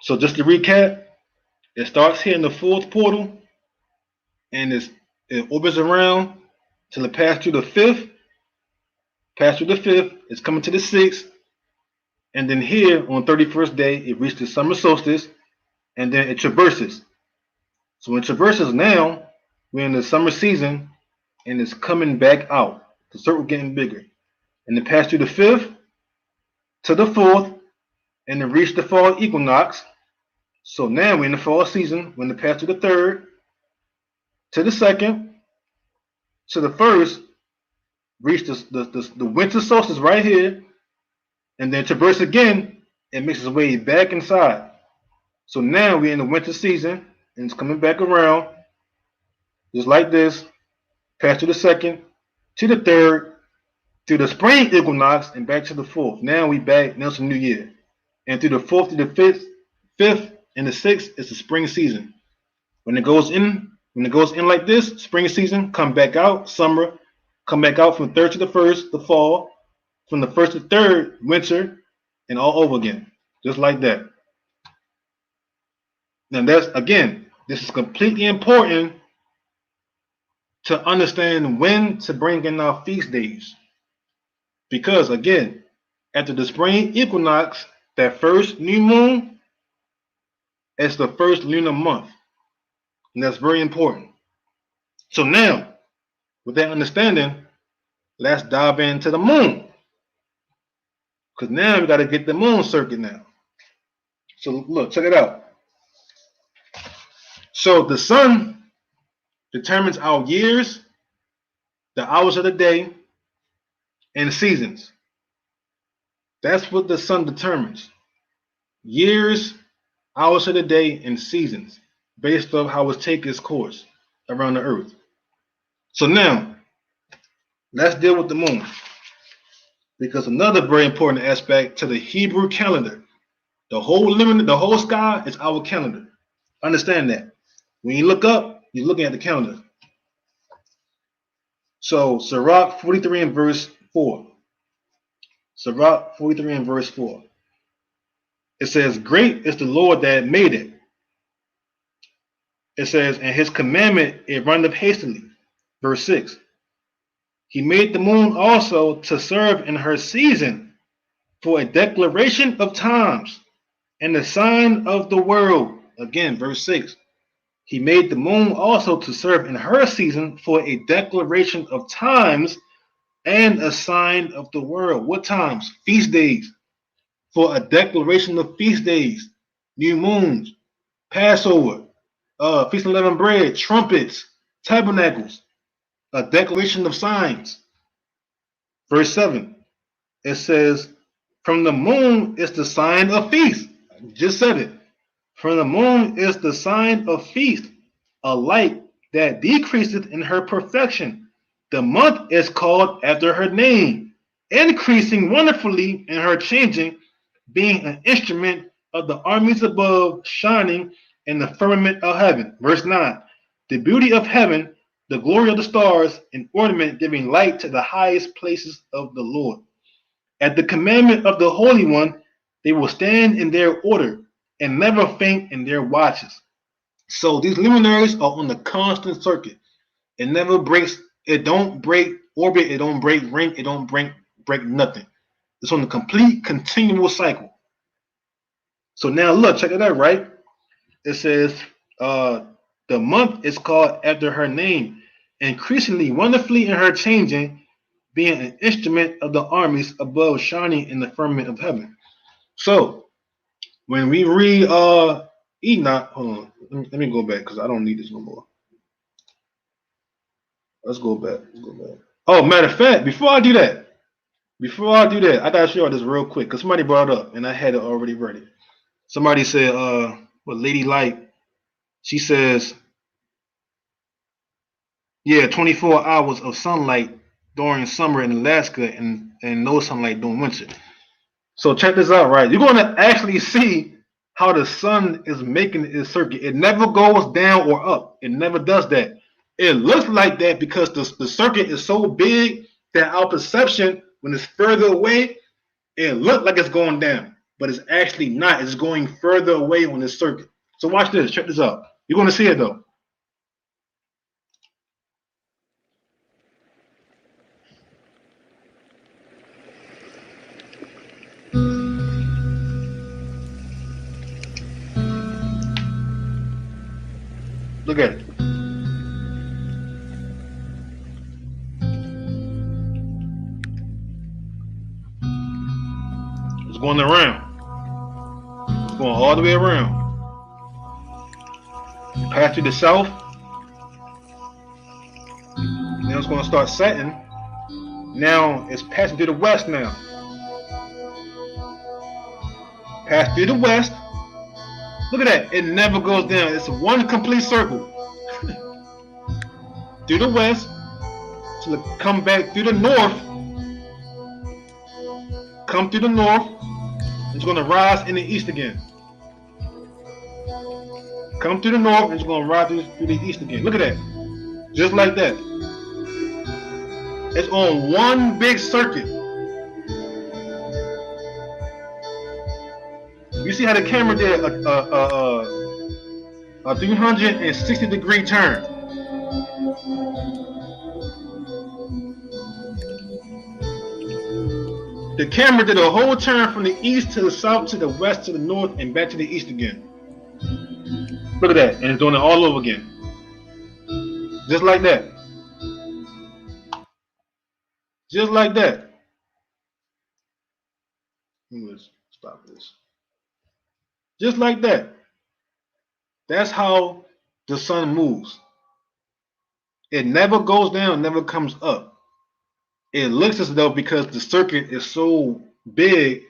So just to recap, it starts here in the fourth portal, and it orbits around till it passes through the fifth. It's coming to the sixth, and then here on 31st day, it reaches the summer solstice, and then it traverses. So when it traverses now, we're in the summer season, and it's coming back out. The circle getting bigger, and it passed through the fifth to the fourth, and it reached the fall equinox. So now we're in the fall season. When it passed through the third to the second to the first, reach the winter solstice right here, and then traverse again and makes its way back inside. So now we're in the winter season, and it's coming back around just like this, past to the second, to the third, to the spring equinox, and back to the fourth. Now we back. Now it's a new year, and through the fourth to the fifth, and the sixth is the spring season. When it goes in like this, spring season, come back out, summer, come back out from third to the first, the fall, from the first to third, winter, and all over again, just like that. Now this is completely important to understand when to bring in our feast days. Because again, after the spring equinox, that first new moon is the first lunar month. And that's very important. So now, with that understanding, let's dive into the moon. Because now we got to get the moon circuit now. So look, check it out. So the sun determines our years, the hours of the day, and seasons. That's what the sun determines. Years, hours of the day, and seasons, based on how it takes its course around the earth. So now, let's deal with the moon. Because another very important aspect to the Hebrew calendar, the whole sky is our calendar. Understand that. When you look up, you're looking at the calendar. So Sirach 43 and verse 4. Sirach 43 and verse 4. It says, great is the Lord that made it. It says, and his commandment it runneth hastily. Verse 6. He made the moon also to serve in her season for a declaration of times and the sign of the world. Again, verse 6. He made the moon also to serve in her season for a declaration of times and a sign of the world. What times? Feast days. For a declaration of feast days, new moons, Passover, feast of unleavened bread, trumpets, tabernacles, a declaration of signs. Verse 7, it says, from the moon is the sign of feast. I just said it. From the moon is the sign of feast, a light that decreaseth in her perfection. The month is called after her name, increasing wonderfully in her changing, being an instrument of the armies above, shining in the firmament of heaven. Verse 9, the beauty of heaven, the glory of the stars, an ornament giving light to the highest places of the Lord. At the commandment of the Holy One, they will stand in their order and never faint in their watches. So these luminaries are on the constant circuit. It never breaks. It don't break orbit. It don't break ring. It don't break nothing. It's on the complete continual cycle. So now look, check it out, right? It says the month is called after her name, increasingly wonderfully in her changing, being an instrument of the armies above, shining in the firmament of heaven. So when we read Enoch, hold on, let me go back because I don't need this no more. Let's go back. Oh, matter of fact, before I do that, I gotta show you this real quick because somebody brought it up and I had it already ready. Somebody said, what Lady Light, she says, yeah, 24 hours of sunlight during summer in Alaska and no sunlight during winter. So check this out, right? You're gonna actually see how the sun is making its circuit. It never goes down or up. It never does that. It looks like that because the circuit is so big that our perception, when it's further away, it looks like it's going down, but it's actually not. It's going further away on this circuit. So watch this. Check this out. You're going to see it though. Look at it. It's going around. It's going all the way around. Pass through the south. Now it's going to start setting. Now it's passing through the west now. Pass through the west. Look at that. It never goes down. It's one complete circle. Through the west. To come back through the north. Come through the north. It's going to rise in the east again. Come through the north and it's going to rise through the east again. Look at that. Just like that. It's on one big circuit. You see how the camera did a 360-degree turn. The camera did a whole turn from the east to the south to the west to the north and back to the east again. Look at that. And it's doing it all over again. Just like that. Just like that. Let's stop this. Just like that. That's how the sun moves. It never goes down, never comes up. It looks as though because the circuit is so big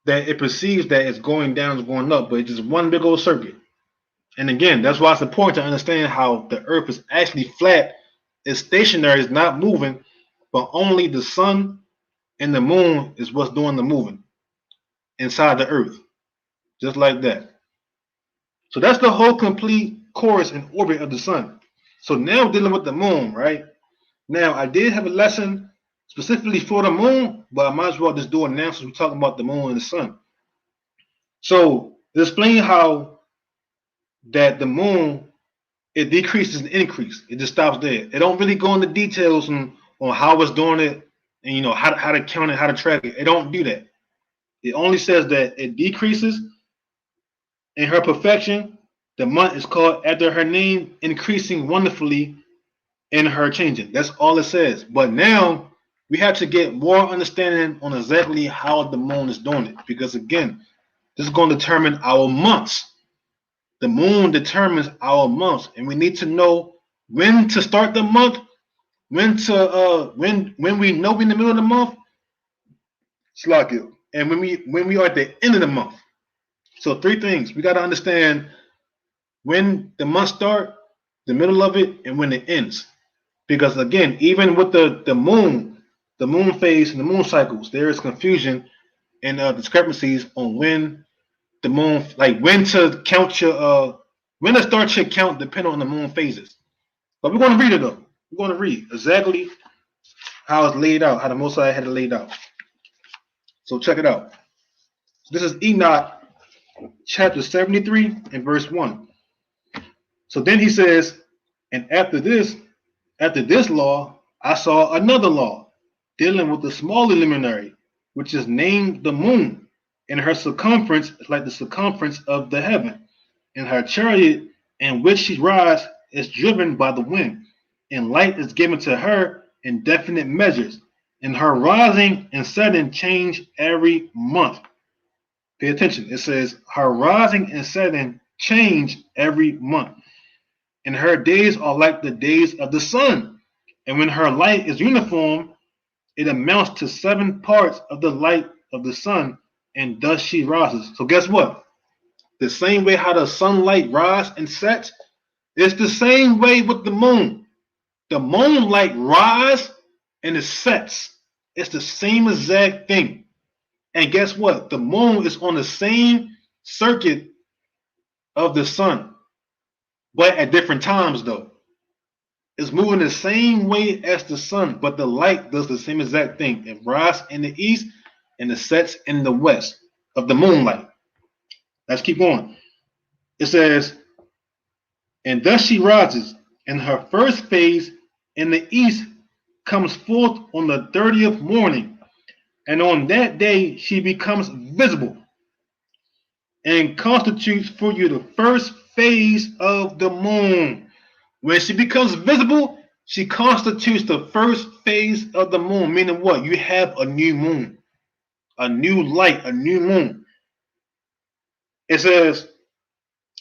that it perceives that it's going down, it's going up, but it's just one big old circuit. And again, that's why it's important to understand how the earth is actually flat, it's stationary, it's not moving, but only the sun and the moon is what's doing the moving inside the earth. Just like that. So that's the whole complete course and orbit of the sun. So now dealing with the moon, right? Now I did have a lesson specifically for the moon, but I might as well just do it now since we're talking about the moon and the sun. So to explain how that the moon, it decreases and increases. It just stops there. It don't really go into details on how it's doing it and how to count it, how to track it. It don't do that. It only says that it decreases in her perfection The month is called after her name, increasing wonderfully in her changing. That's all it says. But now we have to get more understanding on exactly how the moon is doing it. Because again, this is going to determine our months. The moon determines our months, and we need to know when to start the month, when we know we're in the middle of the month, slack it, and when we are at the end of the month. So three things we got to understand: when the month start, the middle of it, and when it ends. Because again, even with the moon phase and the moon cycles, there is confusion and discrepancies on when the moon, like when to count your when to start your count, depending on the moon phases. But we're going to read it though. We're going to read exactly how it's laid out, how the Most High had it laid out. So check it out. This is Enoch chapter 73 and verse 1. So then he says, and after this law, I saw another law dealing with the smaller luminary, which is named the moon, and her circumference is like the circumference of the heaven, and her chariot in which she rides is driven by the wind, and light is given to her in definite measures, and her rising and setting change every month. Pay attention. It says her rising and setting change every month, and her days are like the days of the sun. And when her light is uniform, it amounts to 7 parts of the light of the sun, and thus she rises. So guess what? The same way how the sunlight rises and sets, it's the same way with the moon. The moonlight rises and it sets. It's the same exact thing. And guess what? The moon is on the same circuit of the sun, but at different times though. It's moving the same way as the sun, but the light does the same exact thing. It rises in the east and it sets in the west of the moonlight. Let's keep going. It says, and thus she rises, and her first phase in the east comes forth on the 30th morning, and on that day she becomes visible and constitutes for you the first phase of the moon. When she becomes visible, she constitutes the first phase of the moon, meaning what? You have a new moon, a new light, a new moon. It says,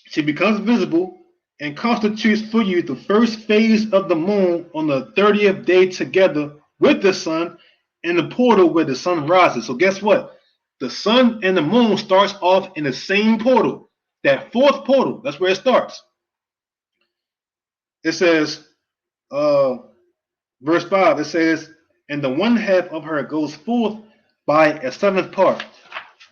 she becomes visible and constitutes for you the first phase of the moon on the 30th day together with the sun in the portal where the sun rises. So guess what? The sun and the moon starts off in the same portal. That fourth portal, that's where it starts. It says, verse 5, it says, and the one half of her goes forth by a 7th part,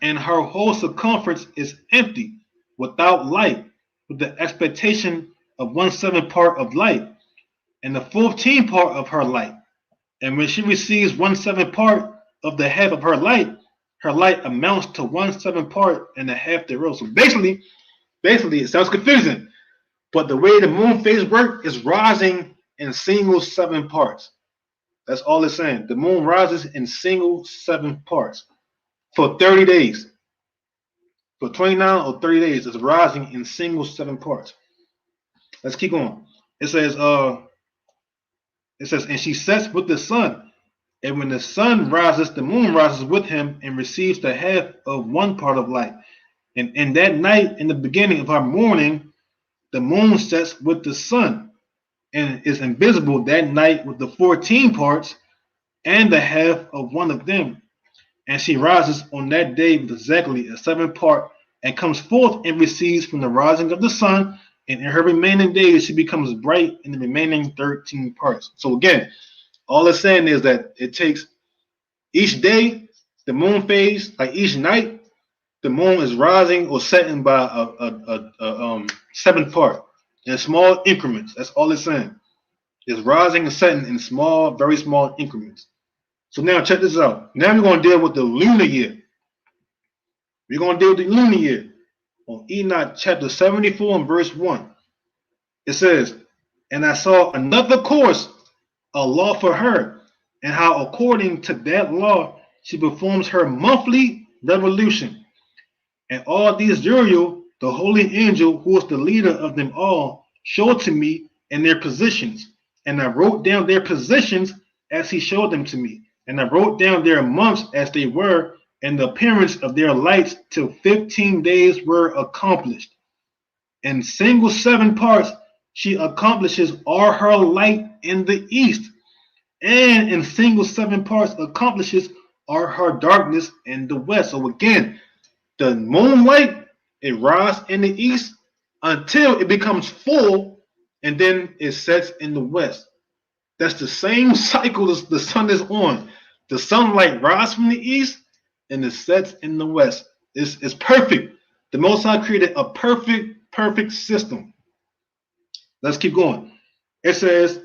and her whole circumference is empty, without light, with the expectation of 1/7 part of light, and the 14th part of her light. And when she receives 1/7 part of the half of her light amounts to 1/7 part and a half thereof. So basically, it sounds confusing, but the way the moon phase work is rising in single 7 parts. That's all it's saying. The moon rises in single 7 parts for 30 days. For 29 or 30 days, it's rising in single 7 parts. Let's keep going. It says, and she sets with the sun. And when the sun rises, the moon rises with him and receives the half of 1 part of light. And in that night, in the beginning of our morning, the moon sets with the sun and is invisible that night with the 14 parts and the half of one of them. And she rises on that day with exactly a 7 part and comes forth and receives from the rising of the sun. And in her remaining days, she becomes bright in the remaining 13 parts. So again, all it's saying is that it takes each day, the moon phase, like each night, the moon is rising or setting by a 7th part in small increments. That's all it's saying. It's rising and setting in small, very small increments. So now check this out. Now we're going to deal with the lunar year. We're going to deal with the lunar year on Enoch chapter 74 and verse 1. It says, and I saw another course, a law for her, and how according to that law she performs her monthly revolution. And all these Uriel, the holy angel, who was the leader of them all, showed to me in their positions. And I wrote down their positions as he showed them to me. And I wrote down their months as they were, and the appearance of their lights till 15 days were accomplished. In single 7 parts, she accomplishes all her light in the east, and in single 7 parts accomplishes all her darkness in the west. So again, the moonlight, it rises in the east until it becomes full, and then it sets in the west. That's the same cycle as the sun is on. The sunlight rises from the east and it sets in the west. It's perfect. The Most High created a perfect system. Let's keep going. It says,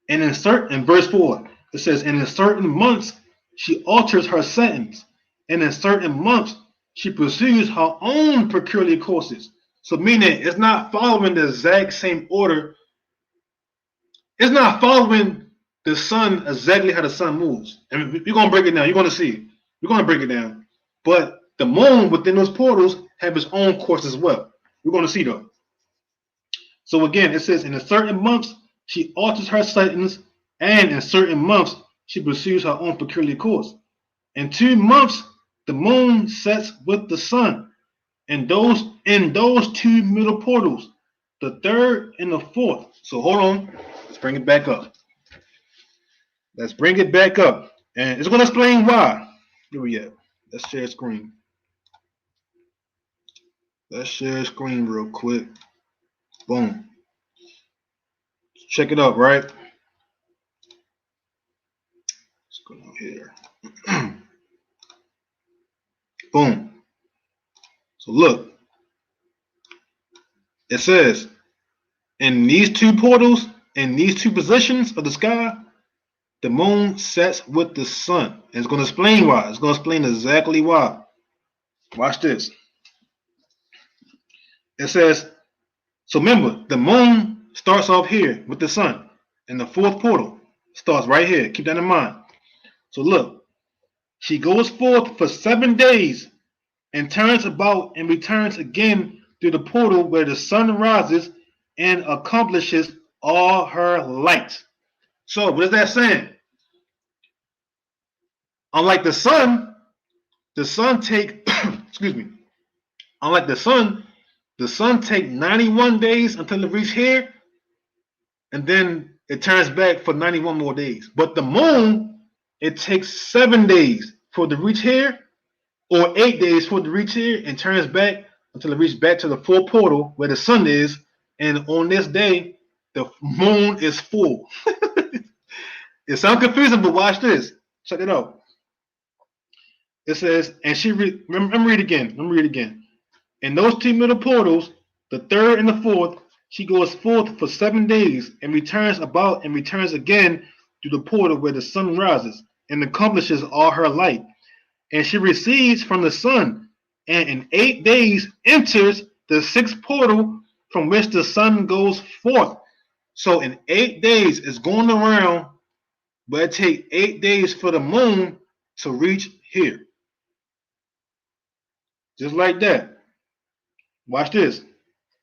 and in verse 4, it says, and in certain months she alters her sentence, and in certain months she pursues her own peculiar courses. So meaning it's not following the exact same order. It's not following the sun exactly how the sun moves. And we're gonna break it down. You're gonna see. We're gonna break it down. But the moon within those portals have its own course as well. We're gonna see though. So again, it says in certain months she alters her sentence, and in certain months she pursues her own peculiar course. In 2 months the moon sets with the sun, and those 2 middle portals, the third and the fourth. So hold on, let's bring it back up. Let's bring it back up, and it's going to explain why. Where we at? Let's share screen. Let's share screen real quick. Boom. Check it out, right? Let's go down here. Boom. So look, it says in these 2 portals, in these 2 positions of the sky, the moon sets with the sun. And it's going to explain why. It's going to explain exactly why. Watch this. It says, so remember, the moon starts off here with the sun, and the 4th portal starts right here. Keep that in mind. So look, she goes forth for 7 days and turns about and returns again through the portal where the sun rises and accomplishes all her light. So what is that saying? Unlike the sun take excuse me. Unlike the sun take 91 days until it reaches here, and then it turns back for 91 more days. But the moon, it takes 7 days for it to reach here, or 8 days for it to reach here, and turns back until it reaches back to the 4th portal where the sun is. And on this day, the moon is full. It sounds confusing, but watch this. Check it out. It says, and let me read again. In those 2 middle portals, the 3rd and the 4th, she goes forth for 7 days and returns about and returns again to the portal where the sun rises and accomplishes all her light. And she recedes from the sun, and in 8 days enters the 6th portal from which the sun goes forth. So in 8 days it's going around, but it takes 8 days for the moon to reach here. Just like that. Watch this.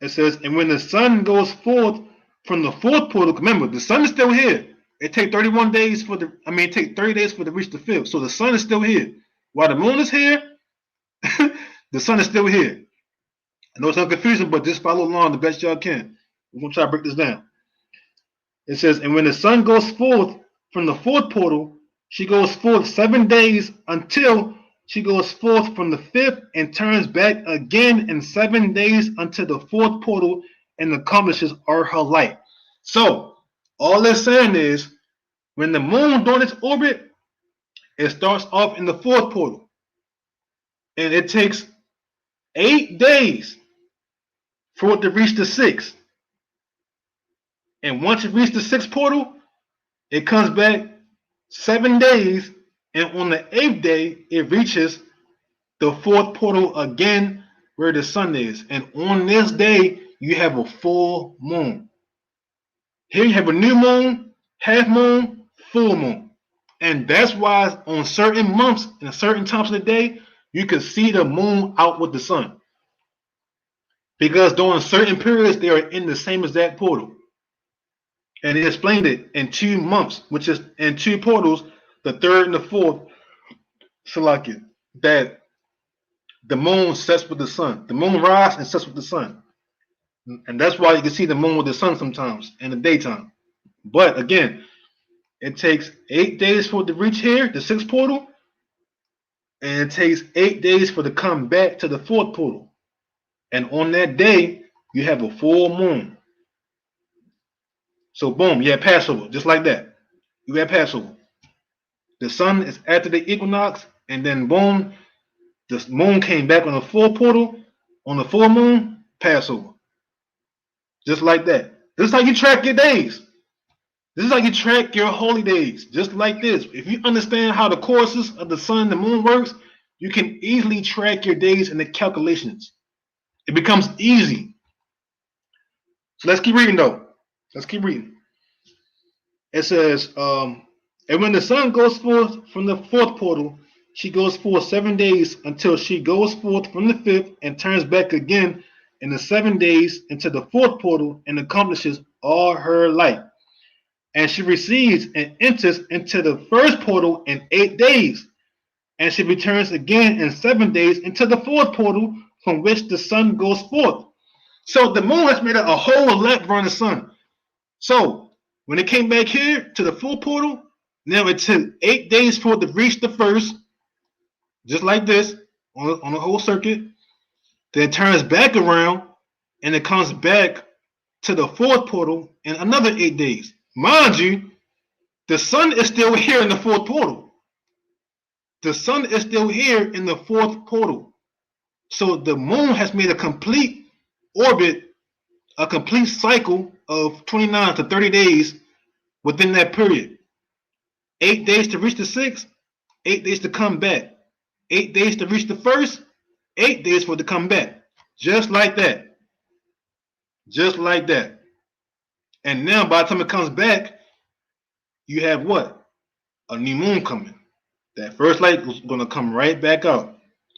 It says, and when the sun goes forth from the 4th portal, remember the sun is still here. It takes 31 days it takes 30 days for it to reach the 5th. So the sun is still here. While the moon is here, the sun is still here. I know it's not confusing, but just follow along the best y'all can. We're going to try to break this down. It says, and when the sun goes forth from the 4th portal, she goes forth 7 days until she goes forth from the 5th and turns back again in 7 days until the 4th portal and accomplishes all her light. So, all they're saying is, when the moon doing its orbit, it starts off in the 4th portal. And it takes 8 days for it to reach the 6th. And once it reaches the 6th portal, it comes back 7 days, and on the 8th day, it reaches the 4th portal again where the sun is. And on this day, you have a full moon. Here you have a new moon, half moon, full moon. And that's why on certain months and certain times of the day, you can see the moon out with the sun. because during certain periods they are in the same exact portal. And he explained it in 2 months, which is in two portals, the third and the fourth, Salakia, that the moon sets with the sun. The moon rises and sets with the sun. And that's why you can see the moon with the sun sometimes in the daytime. But again, it takes 8 days for it to reach here, the sixth portal, and it takes 8 days for it to come back to the fourth portal. And on that day, you have a full moon. So boom, you have Passover, just like that. You have Passover. The sun is after the equinox, and then boom, the moon came back on the full portal, on the full moon, Passover. Just like that. This is how you track your days. This is how you track your holy days. Just like this. If you understand how the courses of the sun and the moon works, you can easily track your days in the calculations. It becomes easy. So let's keep reading though. Let's keep reading. It says, and when the sun goes forth from the fourth portal, she goes forth 7 days until she goes forth from the fifth and turns back again in the 7 days into the fourth portal and accomplishes all her life. And she receives and enters into the first portal in 8 days. And she returns again in 7 days into the fourth portal from which the sun goes forth. So the moon has made a whole lap around the sun. So when it came back here to the full portal, now it took 8 days for it to reach the first, just like this, on the whole circuit. Then it turns back around and it comes back to the fourth portal in another 8 days. Mind you, the sun is still here in the fourth portal. The sun is still here in the fourth portal. So the moon has made a complete orbit, a complete cycle of 29 to 30 days within that period. 8 days to reach the sixth, 8 days to come back. 8 days to reach the first, 8 days for it to come back. Just like that. Just like that. And now by the time it comes back, you have what? A new moon coming. That first light is going to come right back out.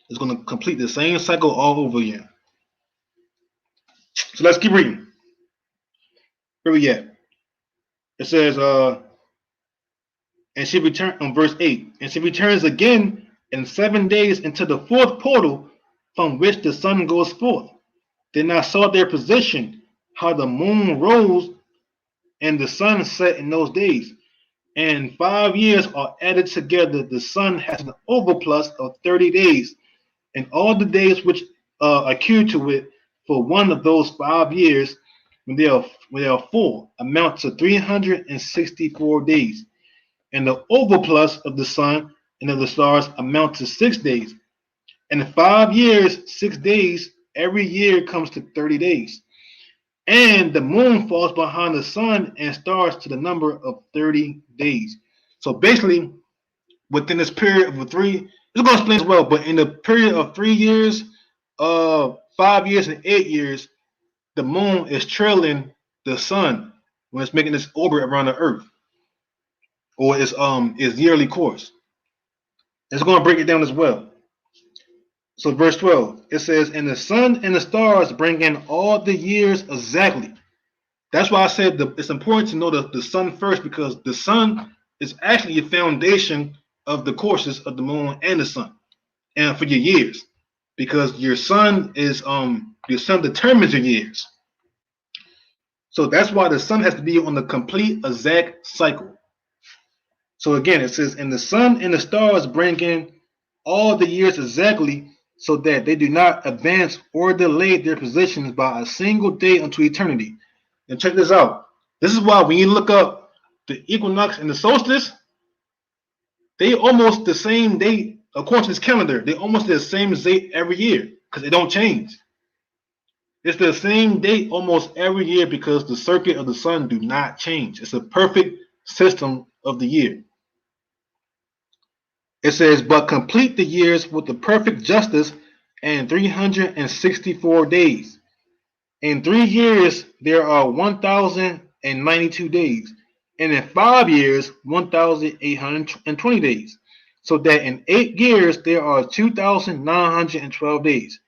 It's going to complete the same cycle all over again. So let's keep reading. Where we at? It says, and she returns on verse 8. And she returns again in 7 days into the fourth portal from which the sun goes forth. Then I saw their position, how the moon rose and the sun set in those days. And 5 years are added together. The sun has an overplus of 30 days. And all the days which accrue to it for one of those 5 years, when they are full, amount to 364 days. And the overplus of the sun and of the stars amount to 6 days. And in 5 years, 6 days, every year comes to 30 days. And the moon falls behind the sun and stars to the number of 30 days. So basically, within this period of it's going to explain as well, but in the period of 3 years, 5 years, and 8 years, the moon is trailing the sun when it's making this orbit around the earth, or its yearly course. It's going to break it down as well. So verse 12, it says, and the sun and the stars bring in all the years exactly. That's why I said it's important to know the sun first, because the sun is actually the foundation of the courses of the moon and the sun, and for your years, because your sun determines your years. So that's why the sun has to be on the complete exact cycle. So again, it says, and the sun and the stars bring in all the years exactly, so that they do not advance or delay their positions by a single day unto eternity. And check this out. This is why when you look up the equinox and the solstice, they almost the same date, according to this calendar. They almost the same date every year, because they don't change. It's the same date almost every year, because the circuit of the sun do not change. It's a perfect system of the year. It says, but complete the years with the perfect justice and 364 days. In 3 years, there are 1,092 days. And in 5 years, 1,820 days. So that in 8 years, there are 2,912 days.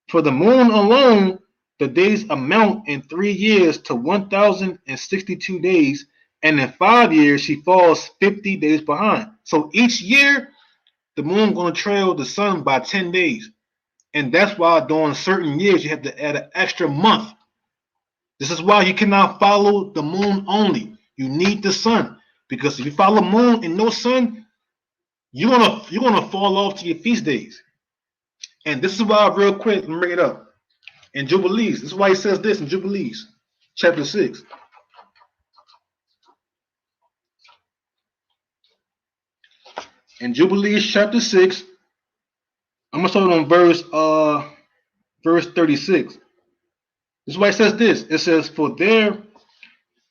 For the moon alone, the days amount in 3 years to 1,062 days, and in 5 years she falls 50 days behind. So each year the moon gonna trail the sun by 10 days. And that's why during certain years you have to add an extra month. This is why you cannot follow the moon only. You need the sun. Because if you follow moon and no sun, you're gonna fall off to your feast days. And this is why, real quick, let me bring it up. In Jubilees, this is why he says this in Jubilees, chapter 6. In Jubilees chapter 6, I'm gonna start on verse 36. This is why it says this. It says, For there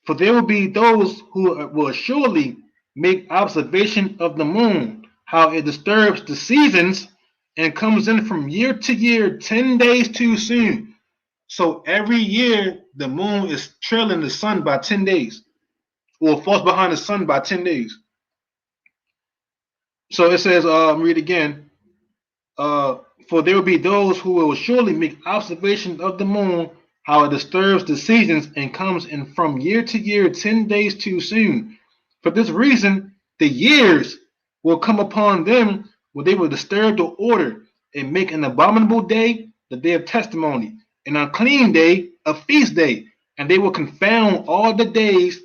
will be those who will surely make observation of the moon, how it disturbs the seasons and comes in from year to year 10 days too soon. So every year the moon is trailing the sun by 10 days, or falls behind the sun by 10 days. So it says, read again. For there will be those who will surely make observation of the moon, how it disturbs the seasons and comes in from year to year 10 days too soon. For this reason, the years will come upon them where they will disturb the order and make an abominable day the day of testimony, an unclean day a feast day, and they will confound all the days,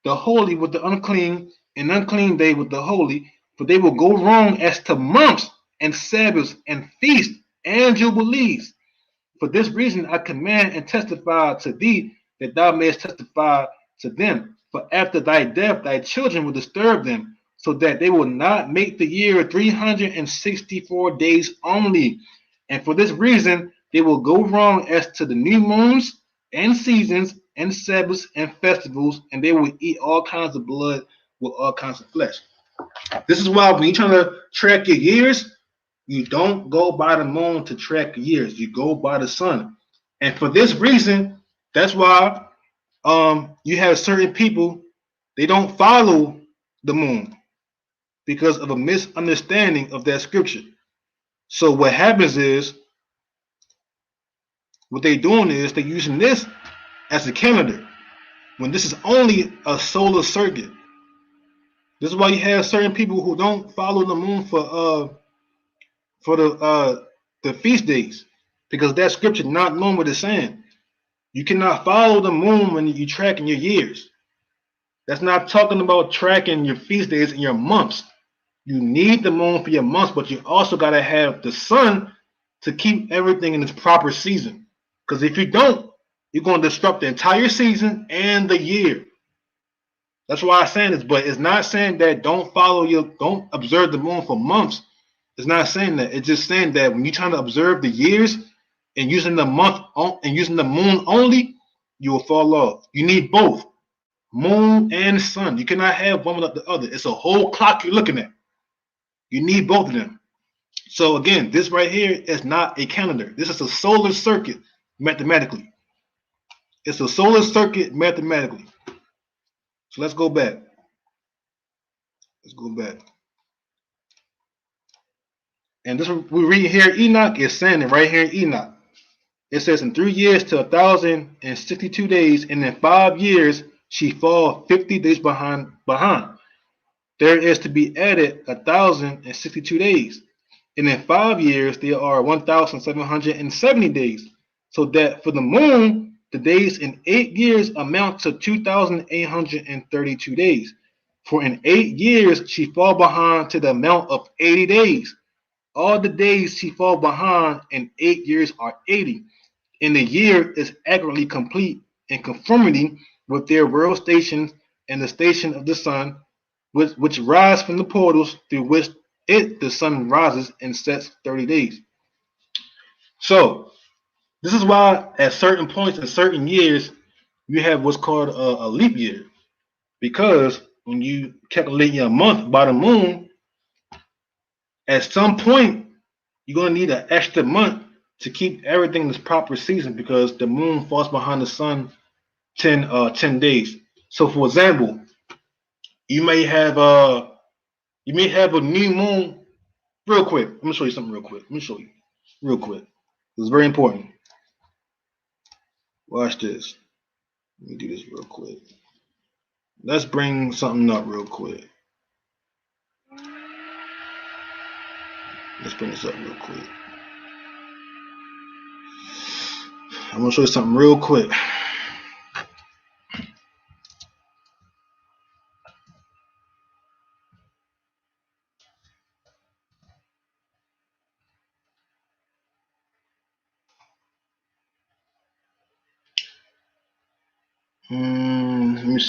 the holy with the unclean, and unclean day with the holy, for they will go wrong as to months and Sabbaths and feasts and jubilees. For this reason I command and testify to thee, that thou mayest testify to them. For after thy death thy children will disturb them, so that they will not make the year 364 days only. And for this reason they will go wrong as to the new moons and seasons and Sabbaths and festivals, and they will eat all kinds of blood with all kinds of flesh. This is why when you're trying to track your years, you don't go by the moon to track years. You go by the sun. And for this reason, that's why you have certain people, they don't follow the moon because of a misunderstanding of that scripture. So what happens is, what they're doing is they're using this as a calendar when this is only a solar circuit. This is why you have certain people who don't follow the moon for the feast days, because that scripture not knowing what it's saying. You cannot follow the moon when you're tracking your years. That's not talking about tracking your feast days and your months. You need the moon for your months, but you also got to have the sun to keep everything in its proper season. Because if you don't, you're going to disrupt the entire season and the year. That's why I'm saying this, but it's not saying that don't observe the moon for months. It's not saying that. It's just saying that when you're trying to observe the years and using the moon only, you will fall off. You need both, moon and sun. You cannot have one without the other. It's a whole clock you're looking at. You need both of them. So again, this right here is not a calendar. This is a solar circuit mathematically. It's a solar circuit mathematically. So let's go back. Let's go back. And this we read here, Enoch is saying it right here in Enoch. It says in 3 years to 1,062 days, and in 5 years she fall 50 days behind. There is to be added 1,062 days. And in 5 years there are 1,770 days. So that for the moon, the days in 8 years amount to 2,832 days. For in 8 years she fall behind to the amount of 80 days. All the days she fall behind in 8 years are 80, and the year is accurately complete in conformity with their world stations and the station of the sun, which rise from the portals through which the sun rises and sets 30 days. So this is why at certain points in certain years you have what's called a leap year, because when you calculate your month by the moon, at some point you're going to need an extra month to keep everything in its proper season, because the moon falls behind the sun 10 days. So for example, you may have a new moon. Real quick, let me show you something real quick. Let me show you real quick. It's very important. Watch this. Let me do this real quick. Let's bring something up real quick. Let's bring this up real quick. I'm gonna show you something real quick.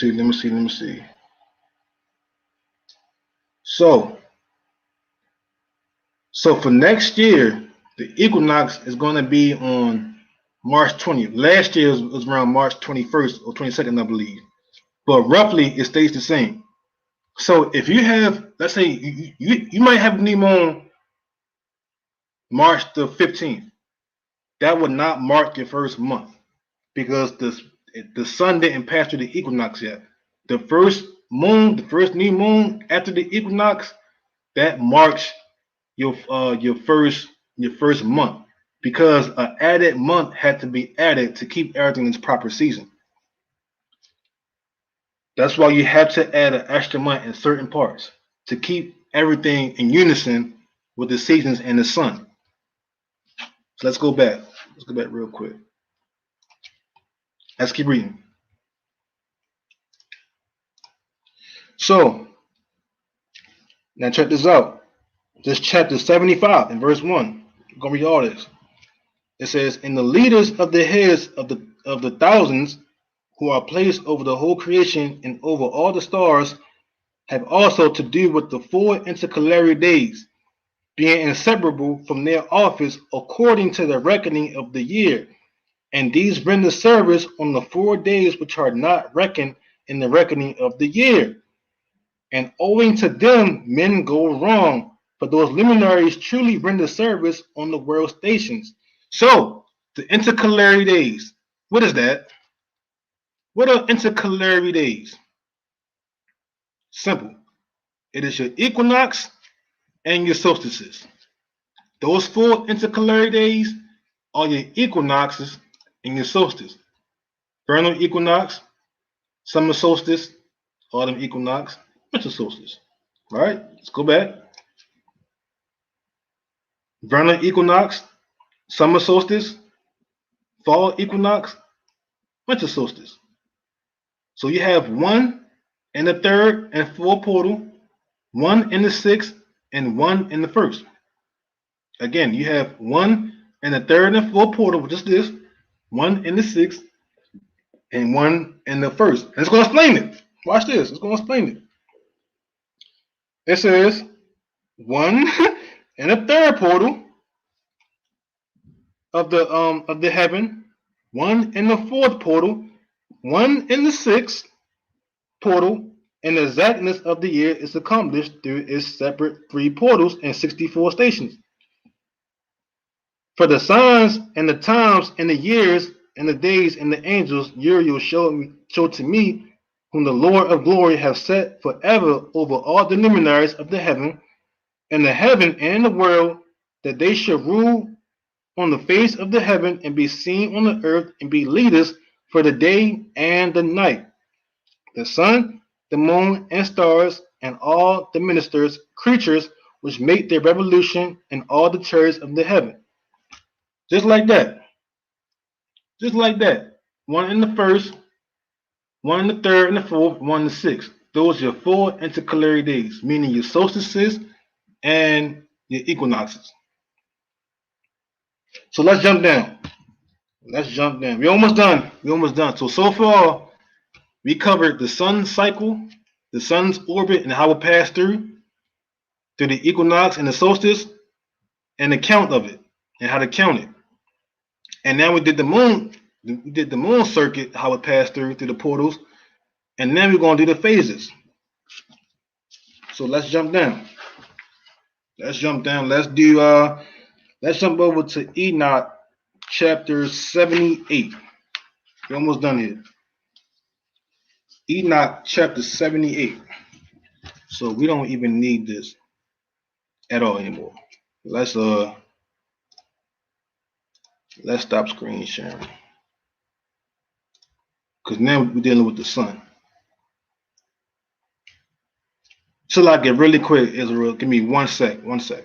Let me see. So for next year, the equinox is going to be on March 20th. Last year was around March 21st or 22nd, I believe. But roughly, it stays the same. So if you have, let's say, you might have a new moon March the 15th. That would not mark your first month because the sun didn't pass through the equinox yet. The first new moon after the equinox, that marks your first month because an added month had to be added to keep everything in its proper season. That's why you have to add an extra month in certain parts to keep everything in unison with the seasons and the sun. So let's go back. Let's go back real quick. Let's keep reading. So now check this out. This chapter 75 in verse 1. I'm gonna read all this. It says, "And the leaders of the heads of the thousands who are placed over the whole creation and over all the stars have also to do with the 4 intercalary days, being inseparable from their office according to the reckoning of the year. And these render service on the 4 days which are not reckoned in the reckoning of the year. And owing to them, men go wrong, for those luminaries truly render service on the world stations." So, the intercalary days, what is that? What are intercalary days? Simple. It is your equinox and your solstices. Those 4 intercalary days are your equinoxes and your solstices. Vernal equinox, summer solstice, autumn equinox, winter solstice. All right, let's go back. Vernal equinox, summer solstice, fall equinox, winter solstice. So you have 1 in the 3rd and 4th portal, 1 in the 6th, and 1 in the 1st. Again, you have 1 in the 3rd and 4th portal, which is this, 1 in the 6th, and 1 in the 1st. And it's going to explain it. Watch this. It's going to explain it. It says 1 in the 3rd portal of the heaven, 1 in the 4th portal, 1 in the 6th portal, and the exactness of the year is accomplished through its separate 3 portals and 64 stations. For the signs and the times and the years and the days and the angels Uriel showed to me, whom the Lord of glory hath set forever over all the luminaries of the heaven and the world, that they should rule on the face of the heaven and be seen on the earth and be leaders for the day and the night, the sun, the moon, and stars, and all the ministers, creatures which make their revolution in all the chariots of the heaven. Just like that. Just like that. 1 in the 1st, 1 in the 3rd and the 4th, 1 in the 6th. Those are your 4 intercalary days, meaning your solstices and your equinoxes. So let's jump down. We're almost done. So far, we covered the sun's cycle, the sun's orbit, and how it passed through the equinox and the solstice, and the count of it, and how to count it. And now we did the moon. We did the moon circuit, how it passed through the portals, and then we're going to do the phases. So let's jump down. Let's jump over to Enoch chapter 78. We're almost done here. Enoch chapter 78. So we don't even need this at all anymore. Let's stop screen sharing. because now we're dealing with the sun. So like it really quick, Israel. Give me 1 sec. 1 sec.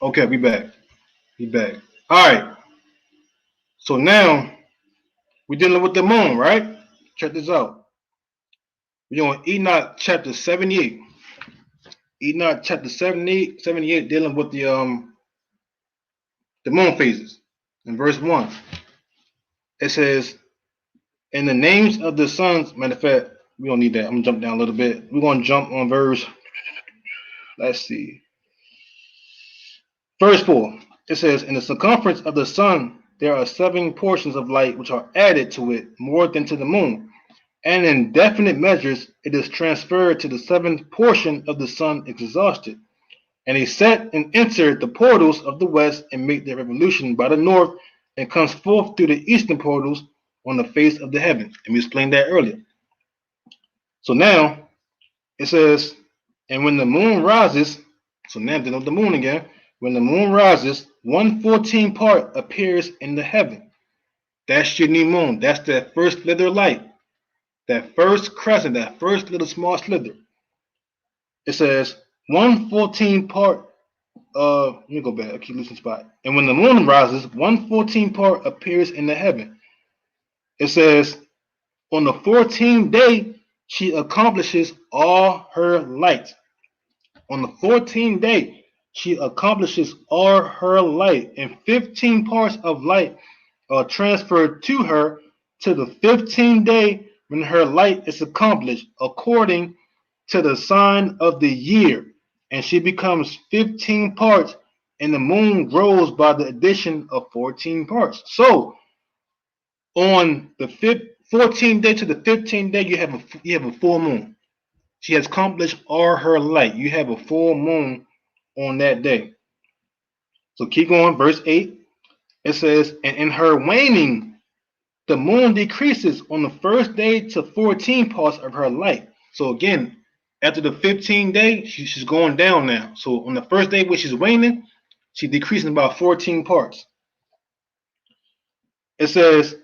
Okay, we back. We back. All right. So now we're dealing with the moon, right? Check this out. We're on Enoch chapter 78. Enoch chapter 78, dealing with the moon phases. In verse 1, it says, "In the names of the sons," matter of fact, we don't need that. I'm gonna jump down a little bit. We're gonna jump on let's see, verse 4. It says, "In the circumference of the sun, there are 7 portions of light which are added to it more than to the moon. And in definite measures, it is transferred to the 7th portion of the sun exhausted. And they set and enter the portals of the west and make their revolution by the north and comes forth through the eastern portals on the face of the heaven." And we explained that earlier. So now it says, "And when the moon rises," so now they know the moon again. "When the moon rises, 1/14 part appears in the heaven." That's your new moon. That's that first slither of light, that first crescent, that first little small slither. It says 1/14 part. Let me go back. I keep losing spot. "And when the moon rises, 1/14 part appears in the heaven." It says, "On the 14th day, she accomplishes all her light." On the 14th day, she accomplishes all her light, and 15 parts of light are transferred to her to the 15th day when her light is accomplished according to the sign of the year, and she becomes 15 parts, and the moon grows by the addition of 14 parts. So on the 14th day to the 15th day, you have a full moon. She has accomplished all her light. You have a full moon on that day. So keep going, verse 8. It says, "And in her waning, the moon decreases on the first day to 14 parts of her light." So again, after the 15th day, she's going down now. So on the first day, when she's waning, she's decreasing about 14 parts. It says,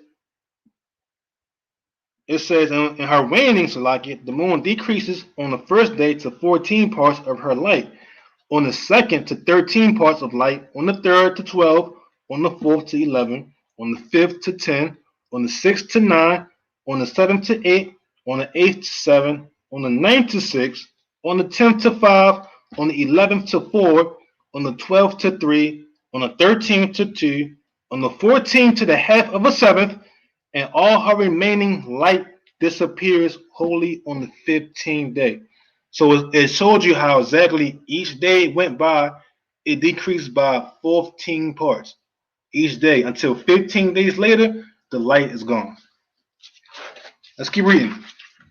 in her waning, so like it, the moon decreases on the first day to 14 parts of her light, on the second to 13 parts of light, on the third to 12, on the fourth to 11, on the fifth to 10, on the sixth to 9, on the seventh to 8, on the eighth to 7, on the ninth to 6, on the 10th to 5, on the 11th to 4, on the 12th to 3, on the 13th to 2, on the 14th to the half of a seventh, and all her remaining light disappears wholly on the 15th day. So it showed you how exactly each day went by, it decreased by 14 parts each day until 15 days later, the light is gone. Let's keep reading.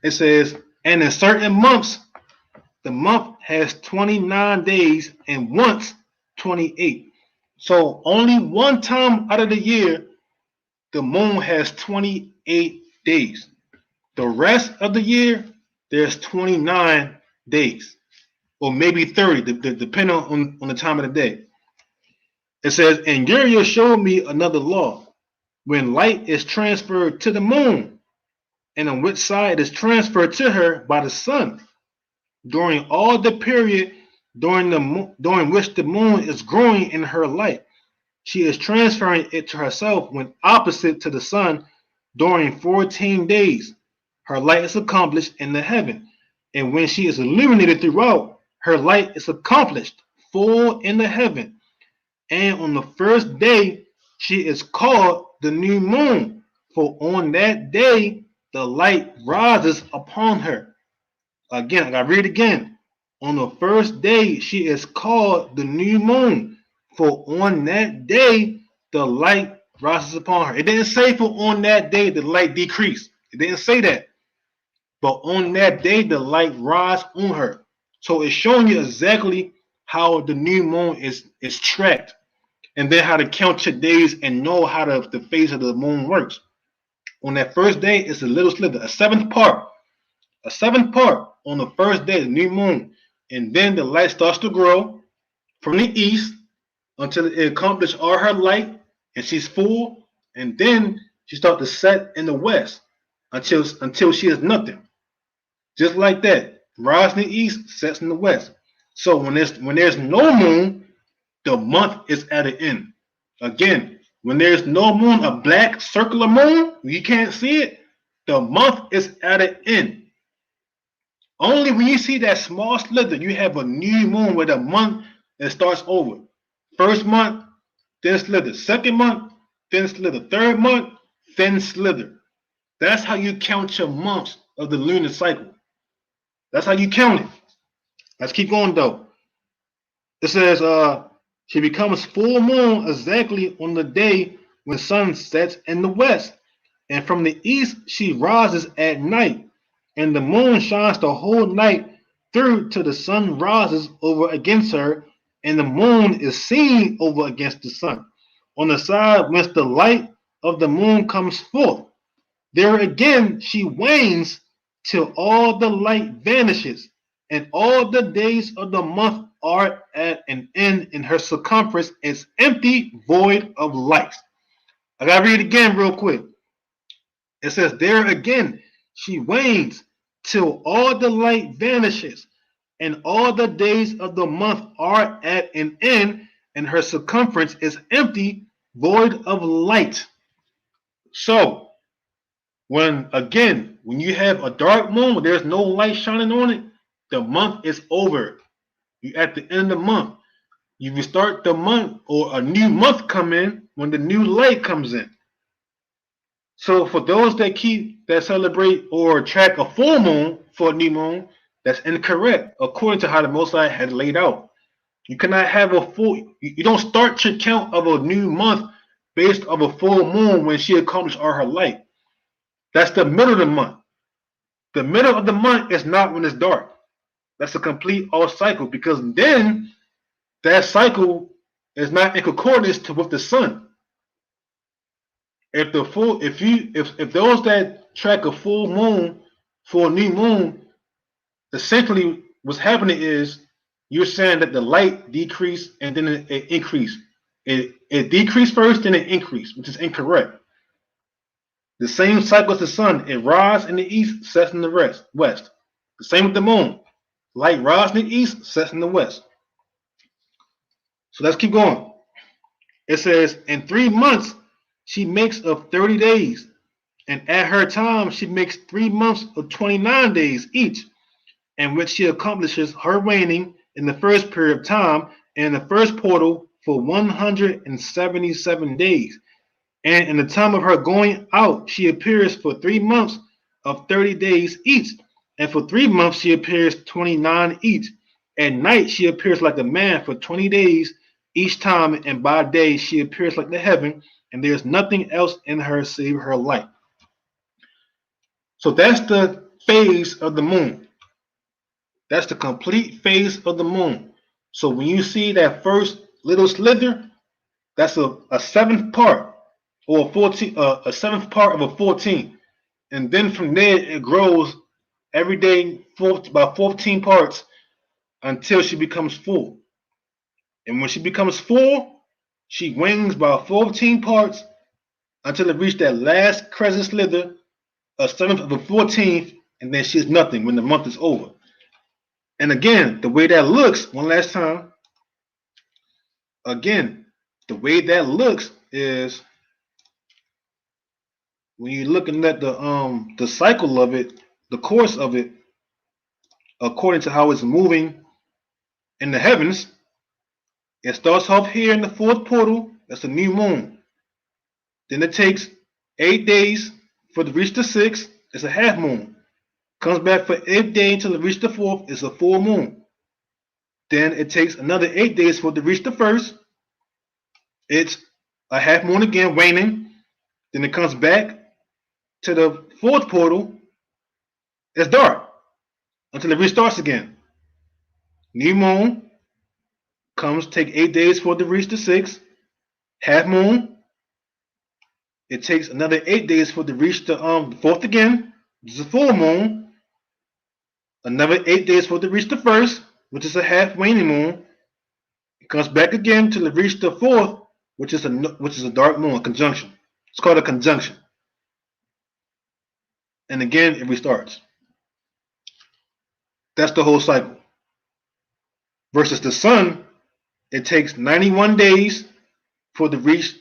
It says, "And in certain months, the month has 29 days and once 28. So only one time out of the year, the moon has 28 days. The rest of the year, there's 29 days, or maybe 30, depending on the time of the day. It says, "And Uriel showed me another law. When light is transferred to the moon, and on which side it is transferred to her by the sun, during all the period during which the moon is growing in her light, she is transferring it to herself when opposite to the sun during 14 days. Her light is accomplished in the heaven, and when she is illuminated throughout, her light is accomplished full in the heaven. And on the first day, she is called the new moon, for on that day the light rises upon her. Again, I gotta read it again. On the first day, she is called the new moon, for on that day the light rises upon her. It didn't say for on that day the light decreased. It didn't say that. But on that day the light rises on her. So it's showing you exactly how the new moon is tracked, and then how to count your days and know how the phase of the moon works. On that first day, it's a little slither, a seventh part on the first day, the new moon, and then the light starts to grow from the east until it accomplishes all her light and she's full, and then she starts to set in the west until she is nothing. Just like that, rise in the east, sets in the west. So when there's no moon, the month is at an end. Again, when there's no moon, a black circular moon, you can't see it, the month is at an end. Only when you see that small slither, you have a new moon where the month it starts over. First month, thin slither. Second month, thin slither. Third month, thin slither. That's how you count your months of the lunar cycle. That's how you count it. Let's keep going though. It says, she becomes full moon exactly on the day when sun sets in the west, and from the east she rises at night, and the moon shines the whole night through till the sun rises over against her, and the moon is seen over against the sun, on the side whence the light of the moon comes forth. There again she wanes till all the light vanishes, and all the days of the month are at an end, and her circumference is empty, void of light. I gotta read it again real quick. It says, there again she wanes till all the light vanishes, and all the days of the month are at an end, and her circumference is empty, void of light. So, when you have a dark moon where there's no light shining on it, the month is over. You're at the end of the month. You restart the month, or a new month come in when the new light comes in. So for those that celebrate or track a full moon for a new moon, that's incorrect according to how the Most High had laid out. You cannot have a full. You don't start your count of a new month based on a full moon when she accomplished all her light. That's the middle of the month. The middle of the month is not when it's dark. That's a complete off cycle, because then that cycle is not in concordance with the sun. If those that track a full moon for a new moon, essentially what's happening is you're saying that the light decreased and then it increased. It decreased first, then it increased, which is incorrect. The same cycle as the sun. It rises in the east, sets in the west. The same with the moon. Light rises in the east, sets in the west. So let's keep going. It says, in 3 months she makes of 30 days, and at her time she makes 3 months of 29 days each, in which she accomplishes her waning in the first period of time and the first portal for 177 days. And in the time of her going out, she appears for 3 months of 30 days each, and for 3 months she appears 29 each. At night she appears like a man for 20 days each time, and by day she appears like the heaven, and there is nothing else in her save her light. So that's the phase of the moon. That's the complete phase of the moon. So when you see that first little slither, that's a seventh part, or a seventh part of a 14, and then from there it grows every day by 14 parts until she becomes full. And when she becomes full, she wings by 14 parts until it reaches that last crescent slither, a seventh of a 14th, and then she's nothing when the month is over. And again, the way that looks, one last time, again, the way that looks is when you're looking at the cycle of it, the course of it, according to how it's moving in the heavens. It starts off here in the fourth portal. That's a new moon. Then it takes 8 days for to reach the sixth. it's a half moon. Comes back for 8 days until it reaches the 4th, it's a full moon. Then it takes another 8 days for it to reach the 1st. It's a half moon again, waning. Then it comes back to the 4th portal. It's dark until it restarts again. New moon comes, take 8 days for it to reach the 6th. Half moon. It takes another 8 days for it to reach the 4th again. This is a full moon. Another 8 days for it to reach the 1st, which is a half waning moon. It comes back again till it reaches the 4th, which is a dark moon, a conjunction. It's called a conjunction. And again, it restarts. That's the whole cycle. Versus the sun, it takes 91 days for it to reach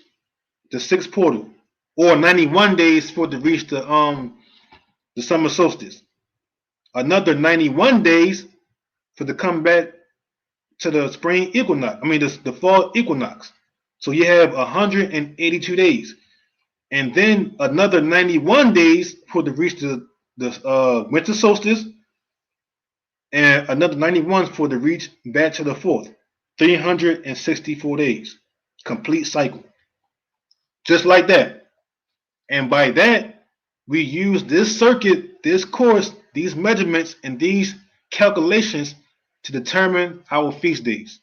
the 6th portal, or 91 days for it to reach the summer solstice. Another 91 days for it to come back to the spring equinox. The fall equinox. So you have 182 days, and then another 91 days for it to reach the winter solstice, and another 91 for it to reach back to the 4th. 364 days. Complete cycle. Just like that. And by that, we use this circuit, this course, these measurements, and these calculations to determine our feast days.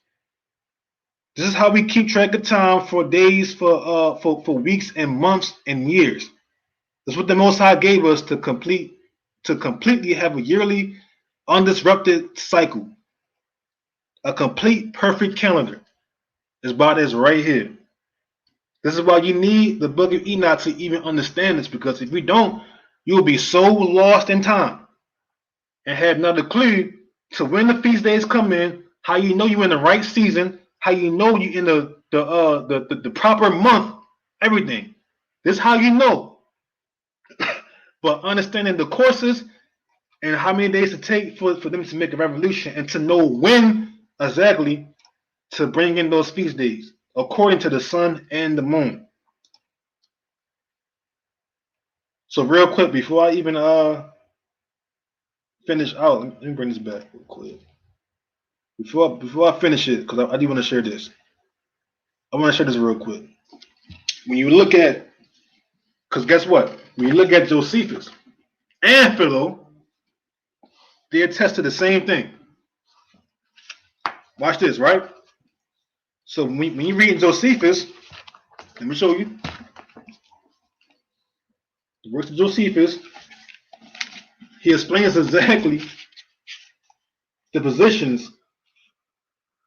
This is how we keep track of time for days, for weeks and months and years. That's what the Most High gave us to completely have a yearly undisrupted cycle. A complete perfect calendar is about this right here. This is why you need the Book of Enoch to even understand this, because if you don't, you will be so lost in time and have not a clue to when the feast days come in, how you know you're in the right season, how you know you're in the proper month, everything. This is how you know. But understanding the courses and how many days it takes for them to make a revolution, and to know when exactly to bring in those feast days according to the sun and the moon. So real quick, before I even finish out, let me bring this back real quick. Before I finish it, because I do want to share this. I want to share this real quick. When you look at, because guess what? When you look at Josephus and Philo, they attest to the same thing. Watch this, right? So when you read Josephus, let me show you. The works of Josephus, he explains exactly the positions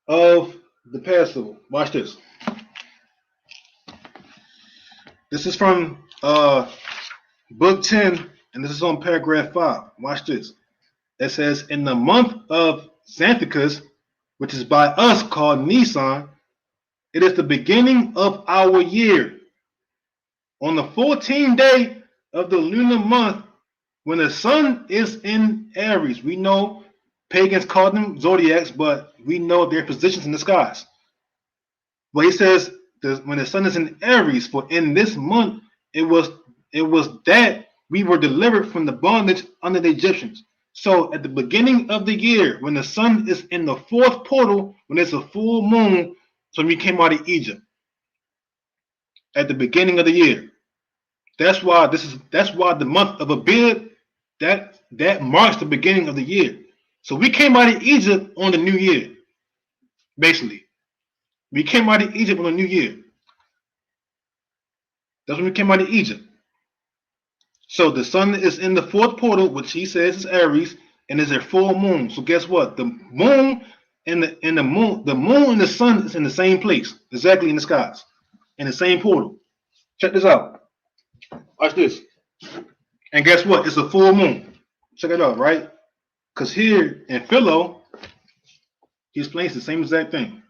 of the Passover. Watch this. This is from book 10, and this is on paragraph 5. Watch this. It says, in the month of Xanthicus, which is by us called Nisan, it is the beginning of our year. On the 14th day of the lunar month, when the sun is in Aries, we know pagans call them zodiacs, but we know their positions in the skies. But he says when the sun is in Aries, for in this month it was that we were delivered from the bondage under the Egyptians. So at the beginning of the year, when the sun is in the 4th portal, when it's a full moon, so we came out of Egypt. At the beginning of the year. That's why the month of Abib, that marks the beginning of the year. So we came out of Egypt on the new year. Basically. We came out of Egypt on the new year. That's when we came out of Egypt. So the sun is in the 4th portal, which he says is Aries, and is a full moon. So guess what? The moon and the moon and the sun is in the same place, exactly in the skies, in the same portal. Check this out. Watch this. And guess what? It's a full moon. Check it out, right? Because here in Philo, he explains the same exact thing,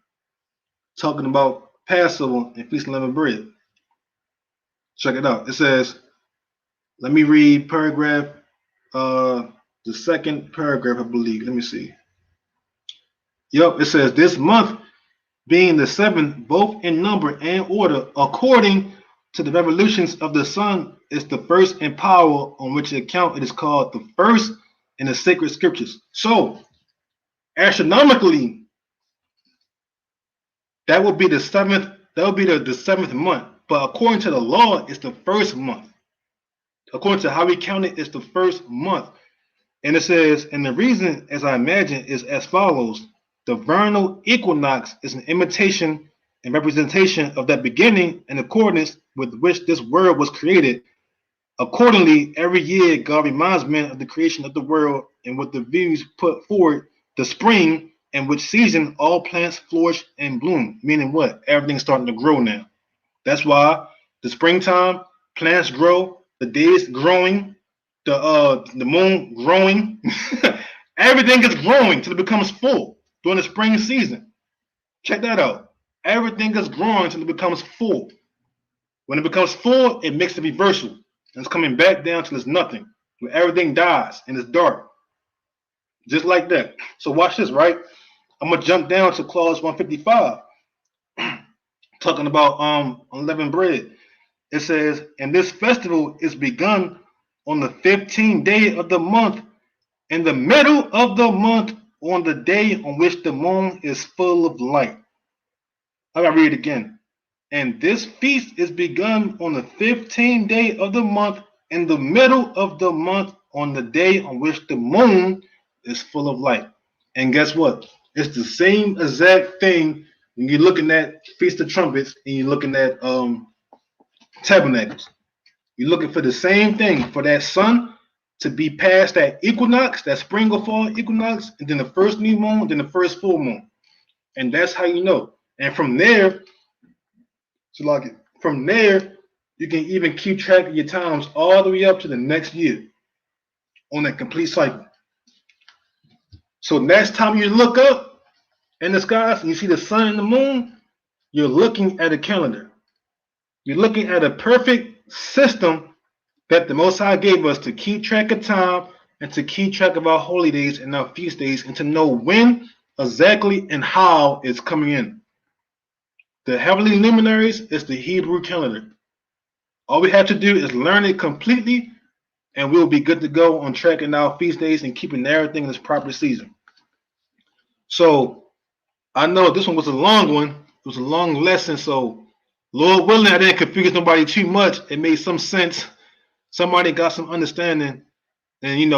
talking about Passover and Feast of Unleavened Bread. Check it out. It says, let me read paragraph, the second paragraph, I believe. Let me see. Yep, it says, this month being the 7th, both in number and order, according to the revolutions of the sun is the first in power on which account it is called the first in the sacred scriptures. So astronomically, that would be the seventh. That would be the seventh month. But according to the law, it's the first month. According to how we count it, it's the first month. And it says, and the reason, as I imagine, is as follows: the vernal equinox is an imitation and representation of that beginning in accordance with which this world was created. Accordingly, every year God reminds men of the creation of the world and with the views put forward the spring, in which season all plants flourish and bloom. Meaning what? Everything's starting to grow now. That's why the springtime, plants grow, the days growing, the moon growing. Everything is growing till it becomes full during the spring season. Check that out. Everything is growing till it becomes full. When it becomes full, it makes a reversal. And it's coming back down till it's nothing. When everything dies and it's dark. Just like that. So watch this, right? I'm gonna jump down to clause 155, talking about unleavened bread. It says, and this festival is begun on the 15th day of the month, in the middle of the month, on the day on which the moon is full of light. I gotta read it again. And this feast is begun on the 15th day of the month, in the middle of the month, on the day on which the moon is full of light. And guess what? It's the same exact thing when you're looking at Feast of Trumpets and you're looking at Tabernacles. You're looking for the same thing, for that sun to be past that equinox, that spring or fall equinox, and then the first new moon, then the first full moon. And that's how you know. And from there, from there, you can even keep track of your times all the way up to the next year on that complete cycle. So next time you look up in the skies and you see the sun and the moon, you're looking at a calendar. You're looking at a perfect system that the Most High gave us to keep track of time and to keep track of our holy days and our feast days and to know when exactly and how it's coming in. The heavenly luminaries is the Hebrew calendar. All we have to do is learn it completely and we'll be good to go on tracking our feast days and keeping everything in its proper season. So I know this one was a long one. It was a long lesson. So Lord willing, I didn't confuse nobody too much. It made some sense. Somebody got some understanding. And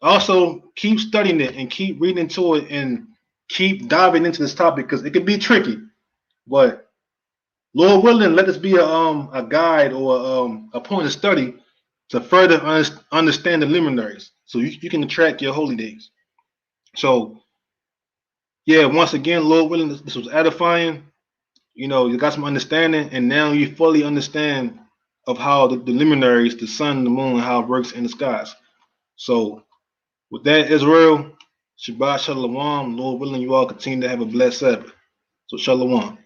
also keep studying it and keep reading into it and keep diving into this topic because it can be tricky. But Lord willing, let this be a guide or a point of study to further understand the luminaries so you can track your holy days. So yeah, once again, Lord willing, this was edifying. You got some understanding, and now you fully understand of how the luminaries, the sun, the moon, how it works in the skies. So with that, Israel, Shabbat Shalom. Lord willing, you all continue to have a blessed Sabbath. So Shalom.